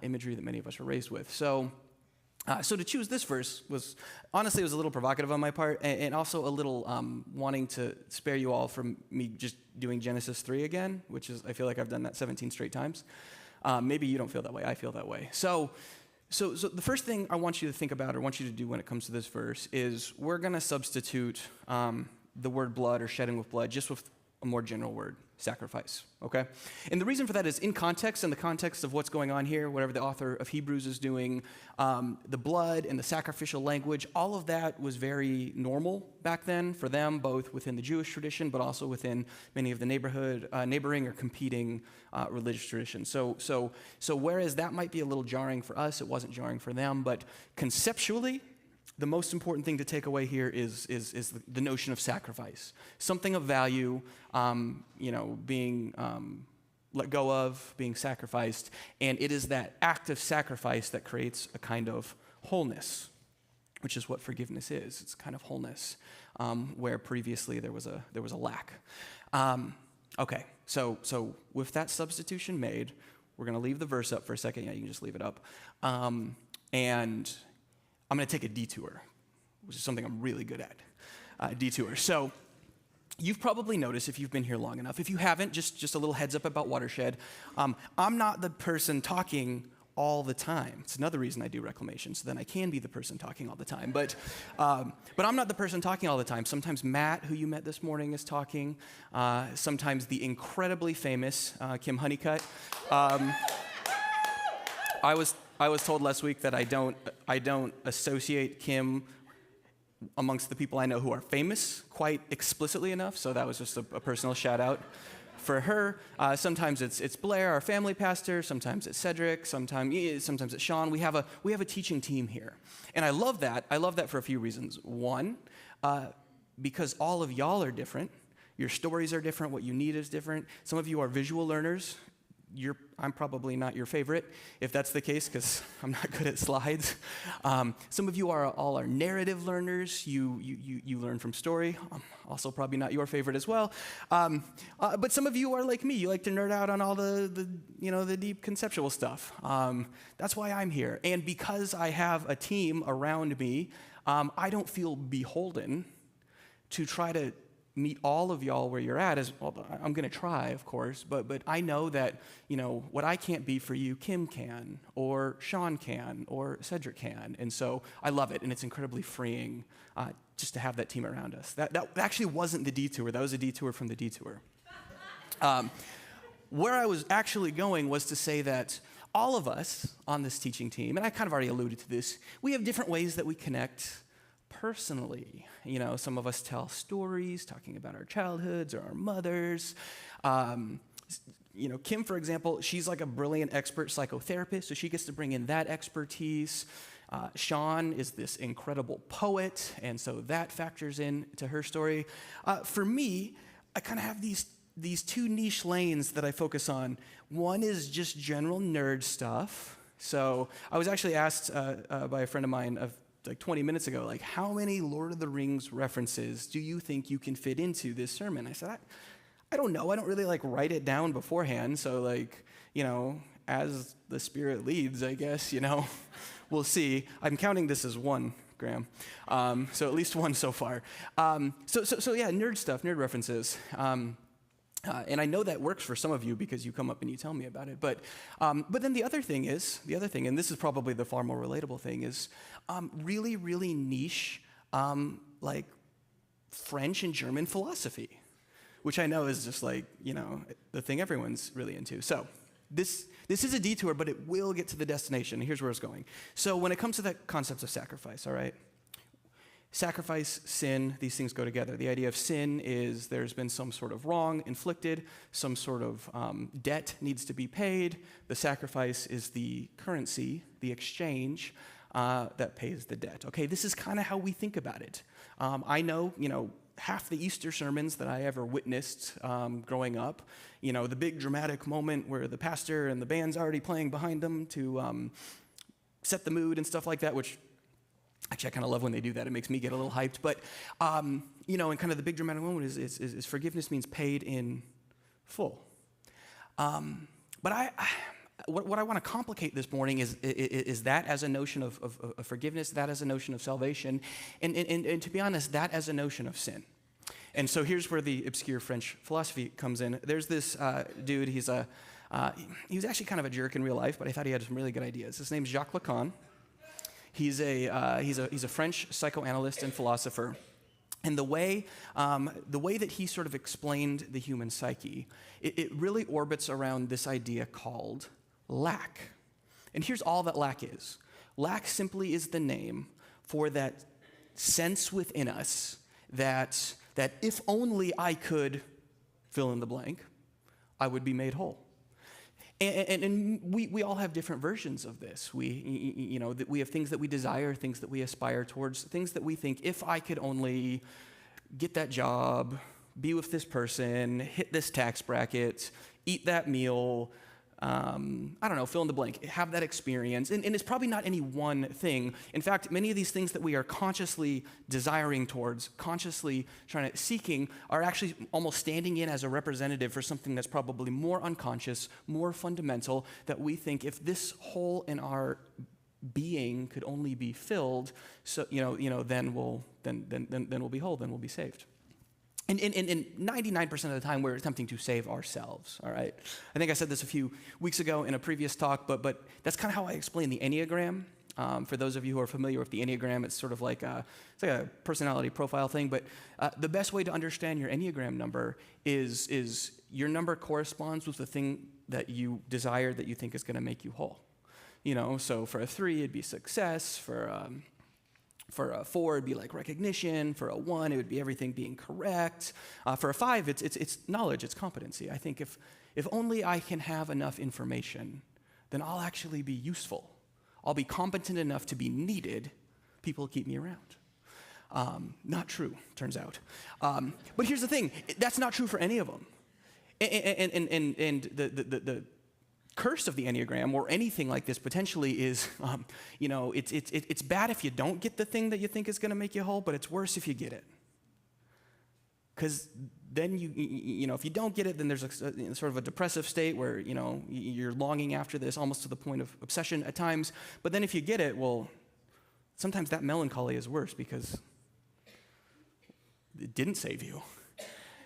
imagery that many of us are raised with. So to choose this verse was a little provocative on my part, and also a little wanting to spare you all from me just doing Genesis 3 again, which is, I feel like I've done that 17 straight times. Maybe you don't feel that way. I feel that way. So the first thing I want you to think about, or want you to do when it comes to this verse, is we're going to substitute the word blood or shedding with blood just with a more general word, sacrifice, okay? And the reason for that is in context, in the context of what's going on here, whatever the author of Hebrews is doing, the blood and the sacrificial language, all of that was very normal back then for them, both within the Jewish tradition, but also within many of the neighboring or competing religious traditions. So whereas that might be a little jarring for us, it wasn't jarring for them, but conceptually, the most important thing to take away here is the notion of sacrifice. Something of value, being let go of, being sacrificed, and it is that act of sacrifice that creates a kind of wholeness, which is what forgiveness is. It's kind of wholeness, where previously there was a lack. Okay, so with that substitution made, we're going to leave the verse up for a second. Yeah, you can just leave it up. And I'm going to take a detour, which is something I'm really good at, detour. So you've probably noticed if you've been here long enough. If you haven't, just a little heads up about Watershed. I'm not the person talking all the time. It's another reason I do reclamation, so then I can be the person talking all the time. But I'm not the person talking all the time. Sometimes Matt, who you met this morning, is talking. Sometimes the incredibly famous Kim Honeycutt. I was told last week that I don't associate Kim amongst the people I know who are famous quite explicitly enough, so that was just a personal shout out for her. Sometimes it's Blair, our family pastor. Sometimes it's Cedric. Sometimes it's Sean. We have a teaching team here, and I love that. I love that for a few reasons. One, because all of y'all are different. Your stories are different. What you need is different. Some of you are visual learners. I'm probably not your favorite, if that's the case, because I'm not good at slides. Some of you all are narrative learners. You learn from story. Also probably not your favorite as well. But some of you are like me. You like to nerd out on all the deep conceptual stuff. That's why I'm here. And because I have a team around me, I don't feel beholden to try to meet all of y'all where you're at. I'm going to try, of course, but I know that, what I can't be for you, Kim can, or Sean can, or Cedric can, and so I love it, and it's incredibly freeing just to have that team around us. That actually wasn't the detour. That was a detour from the detour. Where I was actually going was to say that all of us on this teaching team, and I kind of already alluded to this, we have different ways that we connect personally. Some of us tell stories talking about our childhoods or our mothers. Kim, for example, she's like a brilliant expert psychotherapist, so she gets to bring in that expertise. Sean is this incredible poet, and so that factors into her story. For me, I kind of have these two niche lanes that I focus on. One is just general nerd stuff. So I was actually asked by a friend of mine like 20 minutes ago, like, how many Lord of the Rings references do you think you can fit into this sermon? I said, I don't know. I don't really like write it down beforehand. So as the Spirit leads, I guess, we'll see. I'm counting this as one, Graham. So at least one so far. So yeah, nerd stuff, nerd references. And I know that works for some of you because you come up and you tell me about it. But then the other thing, and this is probably the far more relatable thing, is really, really niche, like French and German philosophy, which I know is just like, the thing everyone's really into. So this is a detour, but it will get to the destination. Here's where it's going. So when it comes to the concept of sacrifice, all right? Sacrifice, sin, these things go together. The idea of sin is there's been some sort of wrong inflicted, some sort of debt needs to be paid. The sacrifice is the currency, the exchange that pays the debt. Okay, this is kind of how we think about it. I know, half the Easter sermons that I ever witnessed growing up, the big dramatic moment where the pastor and the band's already playing behind them to set the mood and stuff like that, which actually, I kind of love when they do that. It makes me get a little hyped. But, and kind of the big dramatic moment is forgiveness means paid in full. But what I want to complicate this morning is that as a notion of forgiveness, that as a notion of salvation, and to be honest, that as a notion of sin. And so here's where the obscure French philosophy comes in. There's this dude, he was actually kind of a jerk in real life, but I thought he had some really good ideas. His name's Jacques Lacan. He's a French psychoanalyst and philosopher, and the way that he sort of explained the human psyche, it really orbits around this idea called lack. And here's all that lack is. Lack simply is the name for that sense within us that if only I could fill in the blank, I would be made whole. And we all have different versions of this. We have things that we desire, things that we aspire towards, things that we think, if I could only get that job, be with this person, hit this tax bracket, eat that meal, I don't know, fill in the blank, have that experience. And it's probably not any one thing. In fact, many of these things that we are consciously desiring towards, consciously seeking, are actually almost standing in as a representative for something that's probably more unconscious, more fundamental, that we think if this hole in our being could only be filled, so then we'll be whole, then we'll be saved. And 99% of the time, we're attempting to save ourselves, all right? I think I said this a few weeks ago in a previous talk, but that's kind of how I explain the Enneagram. For those of you who are familiar with the Enneagram, it's sort of like a personality profile thing, but the best way to understand your Enneagram number is your number corresponds with the thing that you desire that you think is going to make you whole. So for a 3, it'd be success. For a 4, it'd be like recognition. For a 1, it would be everything being correct. For a 5, it's knowledge, it's competency. I think if only I can have enough information, then I'll actually be useful. I'll be competent enough to be needed. People will keep me around. Not true, turns out. But here's the thing, that's not true for any of them. And the curse of the Enneagram or anything like this potentially is, it's bad if you don't get the thing that you think is going to make you whole, but it's worse if you get it. Because then if you don't get it, then there's sort of a depressive state where, you're longing after this almost to the point of obsession at times. But then if you get it, well, sometimes that melancholy is worse because it didn't save you.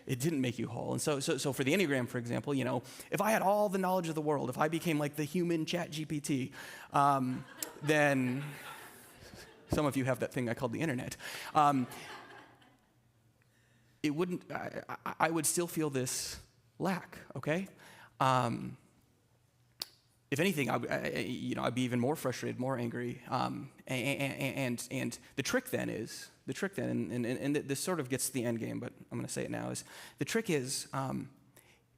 It didn't make you whole. And so for the Enneagram, for example, if I had all the knowledge of the world, if I became like the human ChatGPT, then some of you have that thing I called the internet. It wouldn't. I would still feel this lack. Okay. If anything, I'd be even more frustrated, more angry. And the trick then, and this sort of gets to the end game, but I'm going to say it now, is the trick is,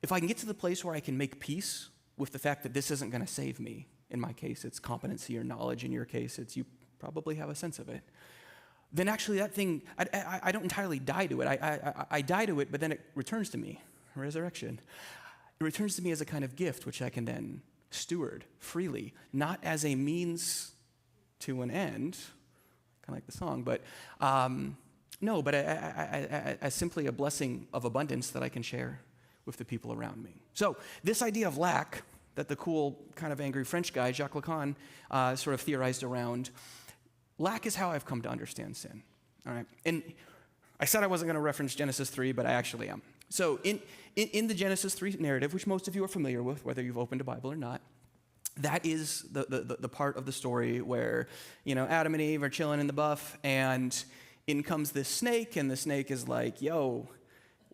if I can get to the place where I can make peace with the fact that this isn't going to save me, in my case, it's competency or knowledge. In your case, it's you probably have a sense of it. Then actually that thing, I don't entirely die to it. I die to it, but then it returns to me, resurrection. It returns to me as a kind of gift, which I can then steward freely, not as a means to an end, kind of like the song, but as simply a blessing of abundance that I can share with the people around me. So this idea of lack that the cool kind of angry French guy, Jacques Lacan, sort of theorized around, lack is how I've come to understand sin, all right? And I said I wasn't going to reference Genesis 3, but I actually am. So in the Genesis 3 narrative, which most of you are familiar with, whether you've opened a Bible or not, that is the part of the story where, Adam and Eve are chilling in the buff, and in comes this snake, and the snake is like, yo,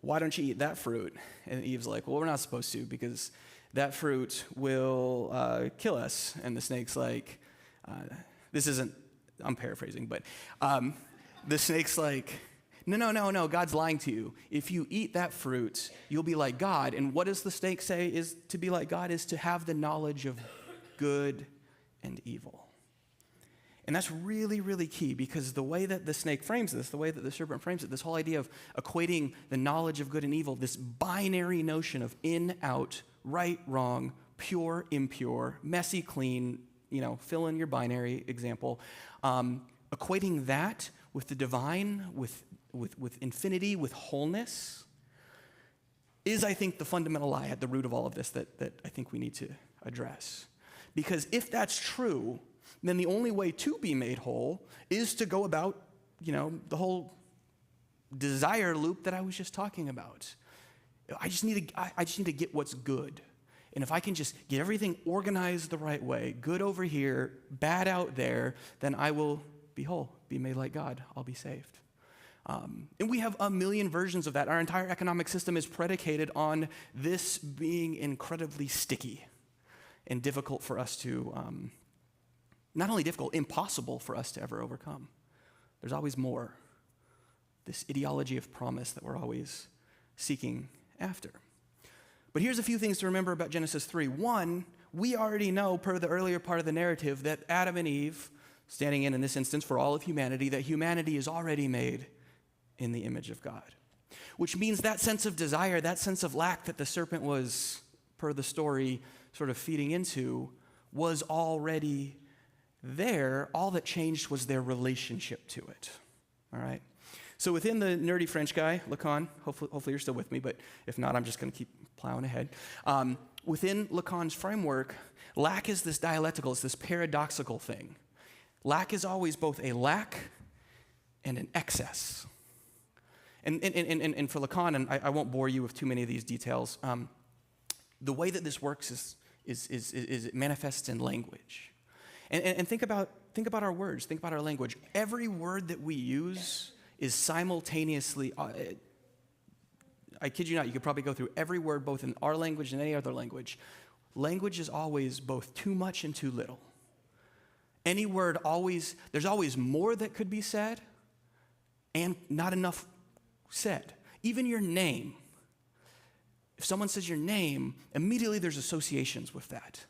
why don't you eat that fruit? And Eve's like, well, we're not supposed to because that fruit will kill us. And the snake's like, I'm paraphrasing, but the snake's like, no, God's lying to you. If you eat that fruit, you'll be like God. And what does the snake say is to be like God is to have the knowledge of good and evil. And that's really, really key because the way that the snake frames this, the way that the serpent frames it, this whole idea of equating the knowledge of good and evil, this binary notion of in, out, right, wrong, pure, impure, messy, clean, fill in your binary example, equating that with the divine, with infinity, with wholeness, is, I think, the fundamental lie at the root of all of this that I think we need to address. Because if that's true, then the only way to be made whole is to go about, the whole desire loop that I was just talking about. I just need to get what's good. And if I can just get everything organized the right way, good over here, bad out there, then I will be whole, be made like God. I'll be saved. And we have a million versions of that. Our entire economic system is predicated on this being incredibly sticky and difficult for us to, not only difficult, impossible for us to ever overcome. There's always more. This ideology of promise that we're always seeking after. But here's a few things to remember about Genesis 3. One, we already know, per the earlier part of the narrative, that Adam and Eve, standing in this instance for all of humanity, that humanity is already made in the image of God. Which means that sense of desire, that sense of lack that the serpent was per the story sort of feeding into, was already there. All that changed was their relationship to it. All right? So within the nerdy French guy, Lacan, hopefully you're still with me, but if not, I'm just going to keep plowing ahead. Within Lacan's framework, lack is this dialectical, it's this paradoxical thing. Lack is always both a lack and an excess. And for Lacan, and I won't bore you with too many of these details, the way that this works is it manifests in language. And think about our words, think about our language. Every word that we use is simultaneously, I kid you not, you could probably go through every word, both in our language and any other language. Language is always both too much and too little. Any word there's always more that could be said and not enough said. Even your name. If someone says your name, immediately there's associations with that.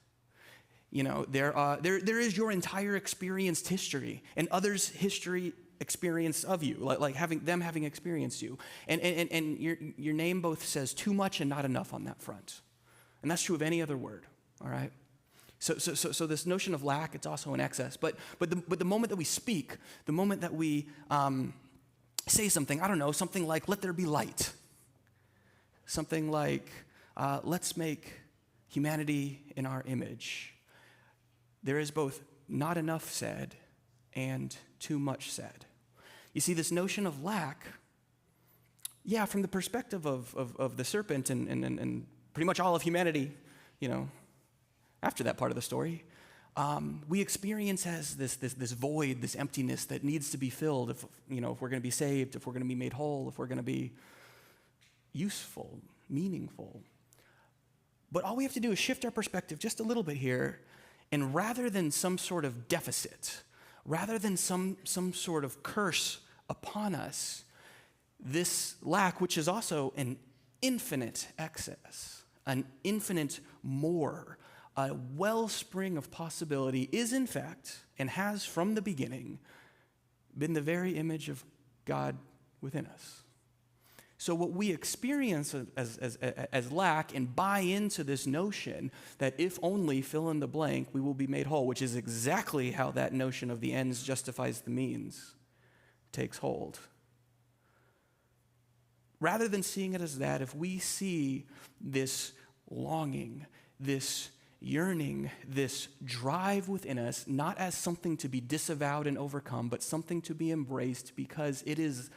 You know, there is your entire experienced history and others' history experience of you, like having experienced you. And your name both says too much and not enough on that front. And that's true of any other word, all right? So this notion of lack, it's also an excess. But the moment that we speak, the moment that we say something, I don't know, something like, let there be light. Something like, let's make humanity in our image. There is both not enough said and too much said. You see, this notion of lack, yeah, from the perspective of the serpent and pretty much all of humanity, you know, after that part of the story, we experience as this void, this emptiness that needs to be filled if we're going to be saved, if we're going to be made whole, if we're going to be useful, meaningful. But all we have to do is shift our perspective just a little bit here, and rather than some sort of deficit, rather than some sort of curse upon us, this lack, which is also an infinite excess, an infinite more, a wellspring of possibility, is in fact, and has from the beginning, been the very image of God within us. So what we experience as lack and buy into this notion that if only fill in the blank, we will be made whole, which is exactly how that notion of the ends justifies the means takes hold. Rather than seeing it as that, if we see this longing, this yearning, this drive within us, not as something to be disavowed and overcome, but something to be embraced because it is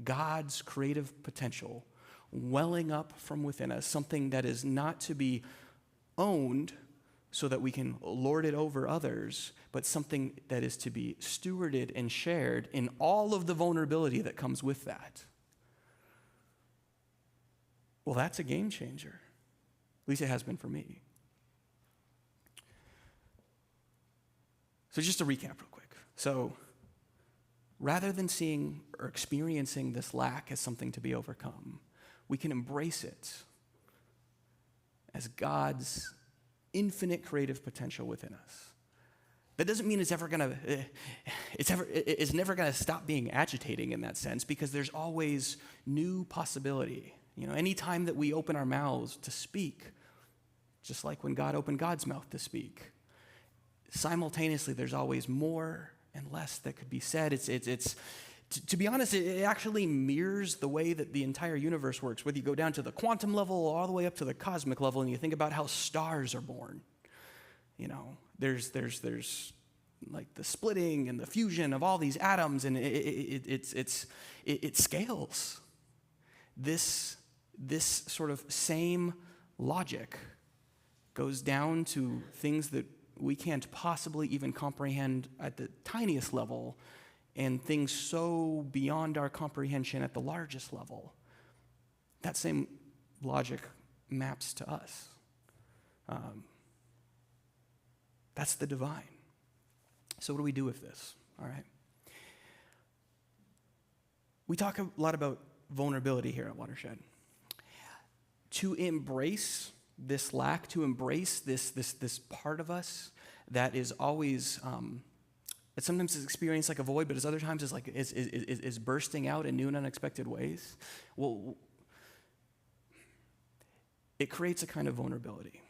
God's creative potential welling up from within us, something that is not to be owned so that we can lord it over others, but something that is to be stewarded and shared in all of the vulnerability that comes with that. Well, that's a game changer. At least it has been for me. So just to recap real quick. So rather than seeing or experiencing this lack as something to be overcome, we can embrace it as God's infinite creative potential within us. That doesn't mean it's never gonna stop being agitating in that sense, because there's always new possibility. You know, anytime that we open our mouths to speak, just like when God opened God's mouth to speak, simultaneously there's always more and less that could be said. It's to be honest, it actually mirrors the way that the entire universe works, whether you go down to the quantum level or all the way up to the cosmic level, and you think about how stars are born. You know, there's like the splitting and the fusion of all these atoms, and it scales. This sort of same logic goes down to things that we can't possibly even comprehend at the tiniest level, and things so beyond our comprehension at the largest level. That same logic maps to us. That's the divine. So what do we do with this? All right. We talk a lot about vulnerability here at Watershed. To embrace this lack, to embrace this part of us that is always, it sometimes is experienced like a void, but at other times is bursting out in new and unexpected ways. Well, it creates a kind of vulnerability.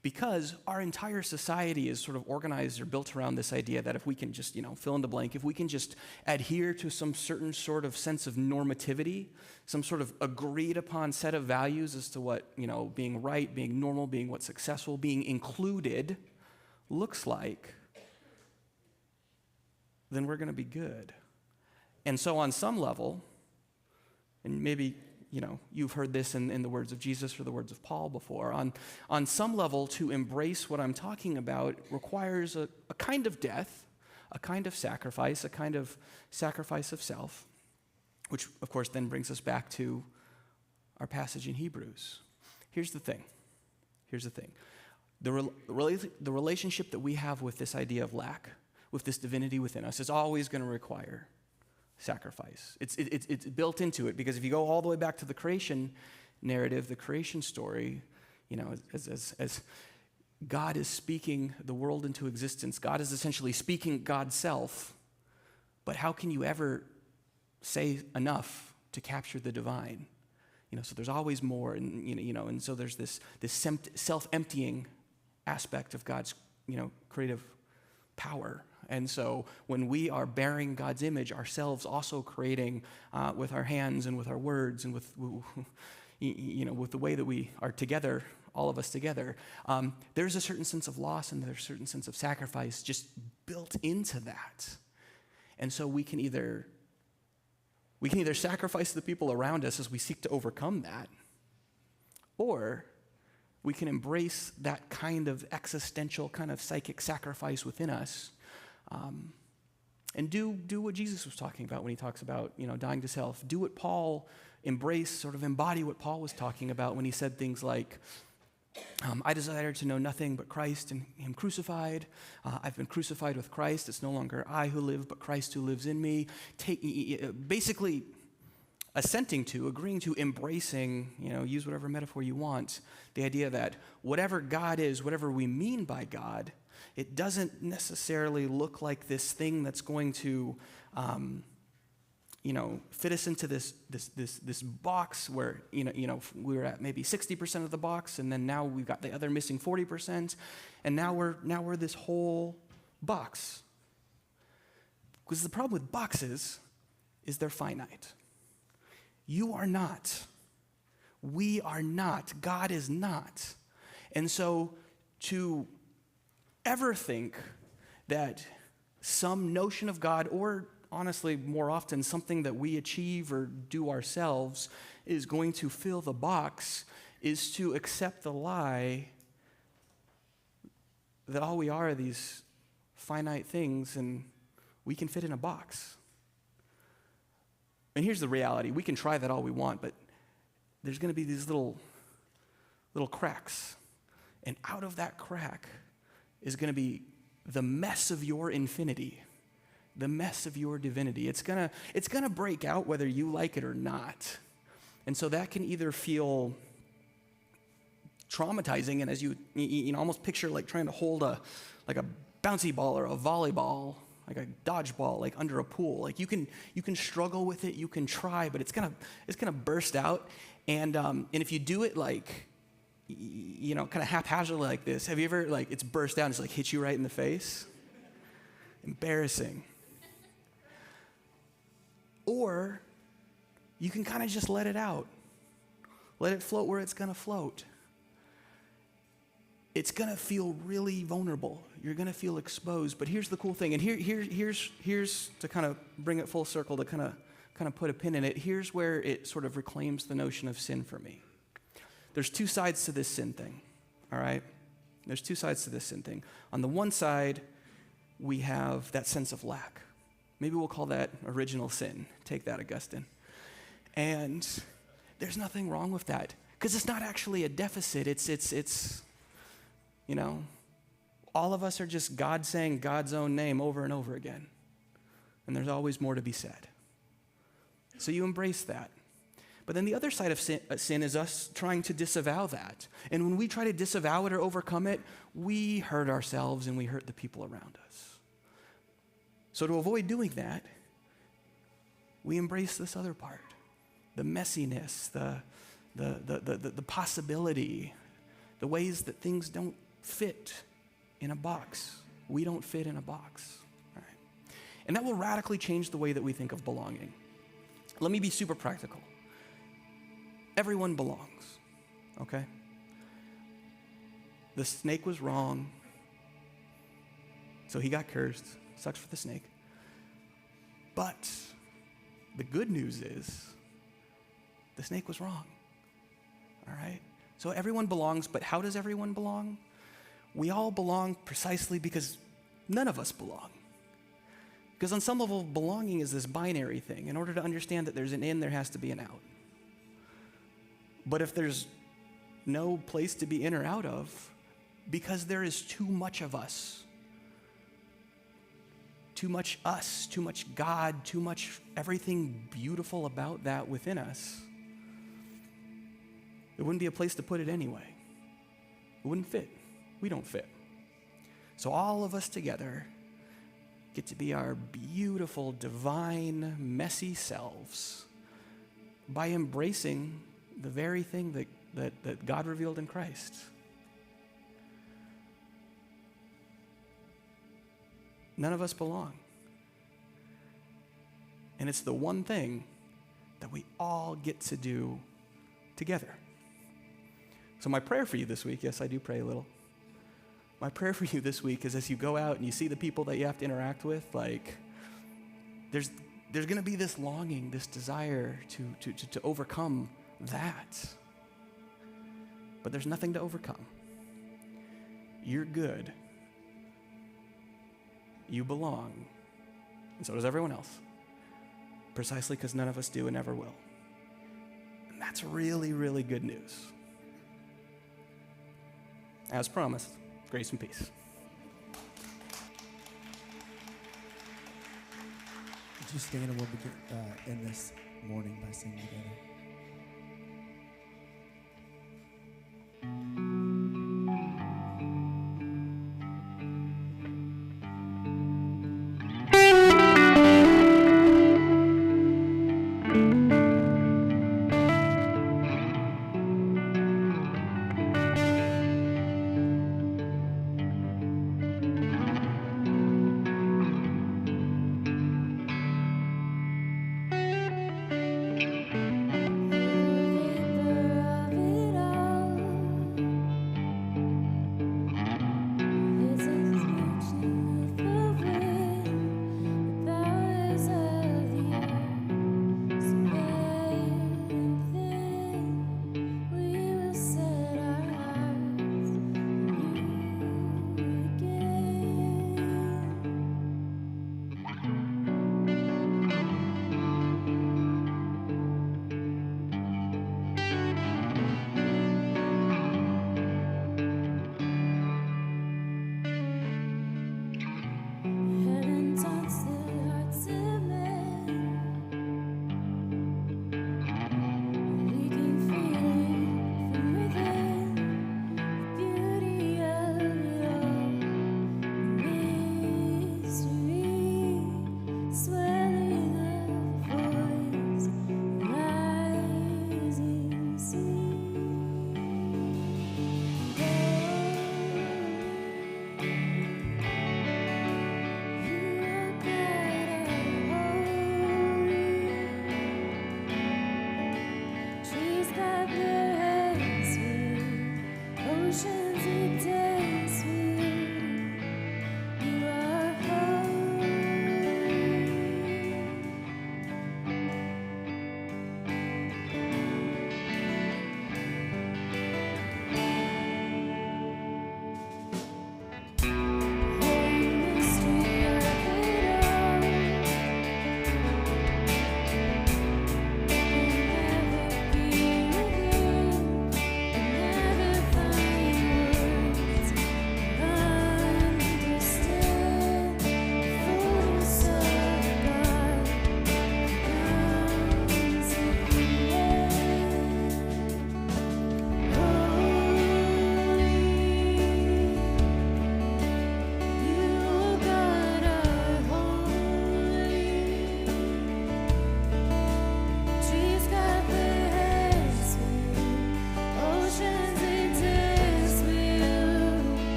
Because our entire society is sort of organized or built around this idea that if we can just, fill in the blank, if we can just adhere to some certain sort of sense of normativity, some sort of agreed upon set of values as to what, being right, being normal, being what's successful, being included looks like, then we're going to be good. And so on some level, and maybe you've heard this in the words of Jesus or the words of Paul before. On some level, to embrace what I'm talking about requires a kind of death, a kind of sacrifice of self, which, of course, then brings us back to our passage in Hebrews. Here's the thing. The relationship that we have with this idea of lack, with this divinity within us, is always going to require sacrifice. It's built into it, because if you go all the way back to the creation narrative, the creation story, as God is speaking the world into existence, God is essentially speaking God's self, but how can you ever say enough to capture the divine? So there's always more, and so there's this self-emptying aspect of God's, creative power. And so when we are bearing God's image, ourselves also creating with our hands and with our words and with the way that we are together, all of us together, there's a certain sense of loss and there's a certain sense of sacrifice just built into that. And so we can either sacrifice the people around us as we seek to overcome that, or we can embrace that kind of existential, kind of psychic sacrifice within us, and do what Jesus was talking about when he talks about, dying to self. Do what Paul embraced, sort of embody what Paul was talking about when he said things like, I desire to know nothing but Christ and him crucified. I've been crucified with Christ. It's no longer I who live, but Christ who lives in me. Basically assenting to, agreeing to, embracing, use whatever metaphor you want, the idea that whatever God is, whatever we mean by God, it doesn't necessarily look like this thing that's going to, fit us into this box where, we were at maybe 60% of the box, and then now we've got the other missing 40%, and now we're this whole box. Because the problem with boxes is they're finite. You are not. We are not. God is not. And so to ever think that some notion of God, or honestly, more often, something that we achieve or do ourselves is going to fill the box, is to accept the lie that all we are these finite things and we can fit in a box. And here's the reality. We can try that all we want, but there's going to be these little cracks. And out of that crack is going to be the mess of your infinity, the mess of your divinity. It's going to break out whether you like it or not. And so that can either feel traumatizing, and as you almost picture like trying to hold a bouncy ball or a volleyball, like a dodgeball, like under a pool. Like you can struggle with it, you can try, but it's gonna burst out. And if you do it like, kind of haphazardly like this, have you ever, like, it's burst out and it's like hit you right in the face? Embarrassing. Or you can kind of just let it out. Let it float where it's gonna float. It's gonna feel really vulnerable. You're gonna feel exposed. But here's the cool thing, and here's to kind of bring it full circle, to kind of put a pin in it. Here's where it sort of reclaims the notion of sin for me. There's two sides to this sin thing, all right? There's two sides to this sin thing. On the one side, we have that sense of lack. Maybe we'll call that original sin. Take that, Augustine. And there's nothing wrong with that, because it's not actually a deficit. It's all of us are just God saying God's own name over and over again. And there's always more to be said. So you embrace that. But then the other side of sin is us trying to disavow that. And when we try to disavow it or overcome it, we hurt ourselves and we hurt the people around us. So to avoid doing that, we embrace this other part, the messiness, the possibility, the ways that things don't fit in a box. We don't fit in a box. All right? And that will radically change the way that we think of belonging. Let me be super practical. Everyone belongs, okay? The snake was wrong, so he got cursed. Sucks for the snake. But the good news is the snake was wrong, all right? So everyone belongs, but how does everyone belong? We all belong precisely because none of us belong. Because on some level, belonging is this binary thing. In order to understand that there's an in, there has to be an out. But if there's no place to be in or out of, because there is too much of us, too much us, too much God, too much everything beautiful about that within us, there wouldn't be a place to put it anyway. It wouldn't fit. We don't fit. So all of us together get to be our beautiful, divine, messy selves by embracing the very thing that God revealed in Christ. None of us belong. And it's the one thing that we all get to do together. So my prayer for you this week, yes, I do pray a little. My prayer for you this week is as you go out and you see the people that you have to interact with, like, there's going to be this longing, this desire to overcome that. But there's nothing to overcome. You're good. You belong. And so does everyone else. Precisely because none of us do and never will. And that's really, really good news. As promised, grace and peace. Would you stand and we'll begin in this morning by singing together?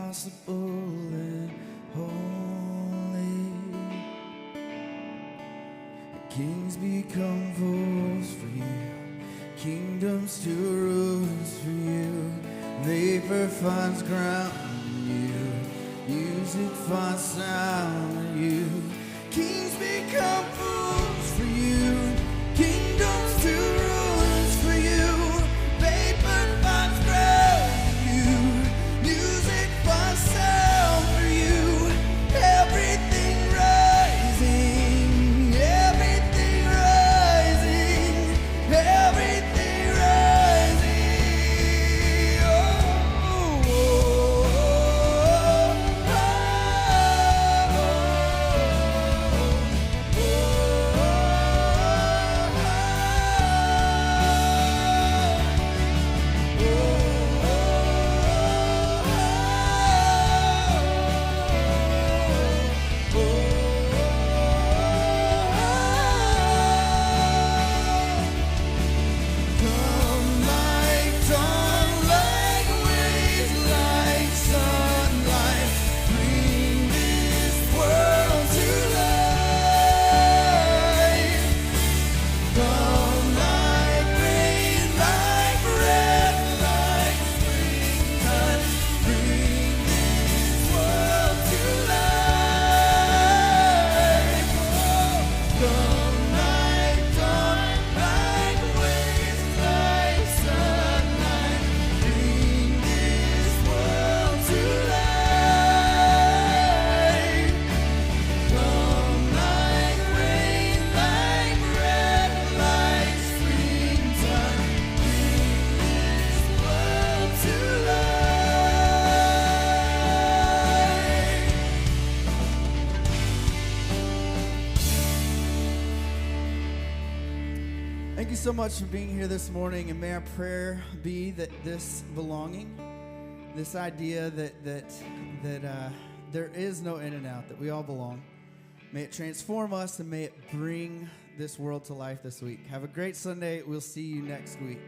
impossible and holy. Kings become fools for you, kingdoms to rulers for you. Vapor finds ground in you, music finds sound in you. Kings become fools for you, kingdoms to rulers for you. Vapor finds ground in you, music finds sound for you. Everything rising, everything rising, everything rising. Oh, oh, come like dawn, like waves, like sunlight, bring this world to life. Come like rain, like breath, like springtime, bring this world to life. Come like dawn, like waves, like sunlight, bring this world to life. Come like rain, like breath, like springtime, bring this world to life. Thank you so much for being here this morning, and may our prayer be that this belonging, this idea that there is no in and out, that we all belong, may it transform us and may it bring this world to life this week. Have a great Sunday. We'll see you next week.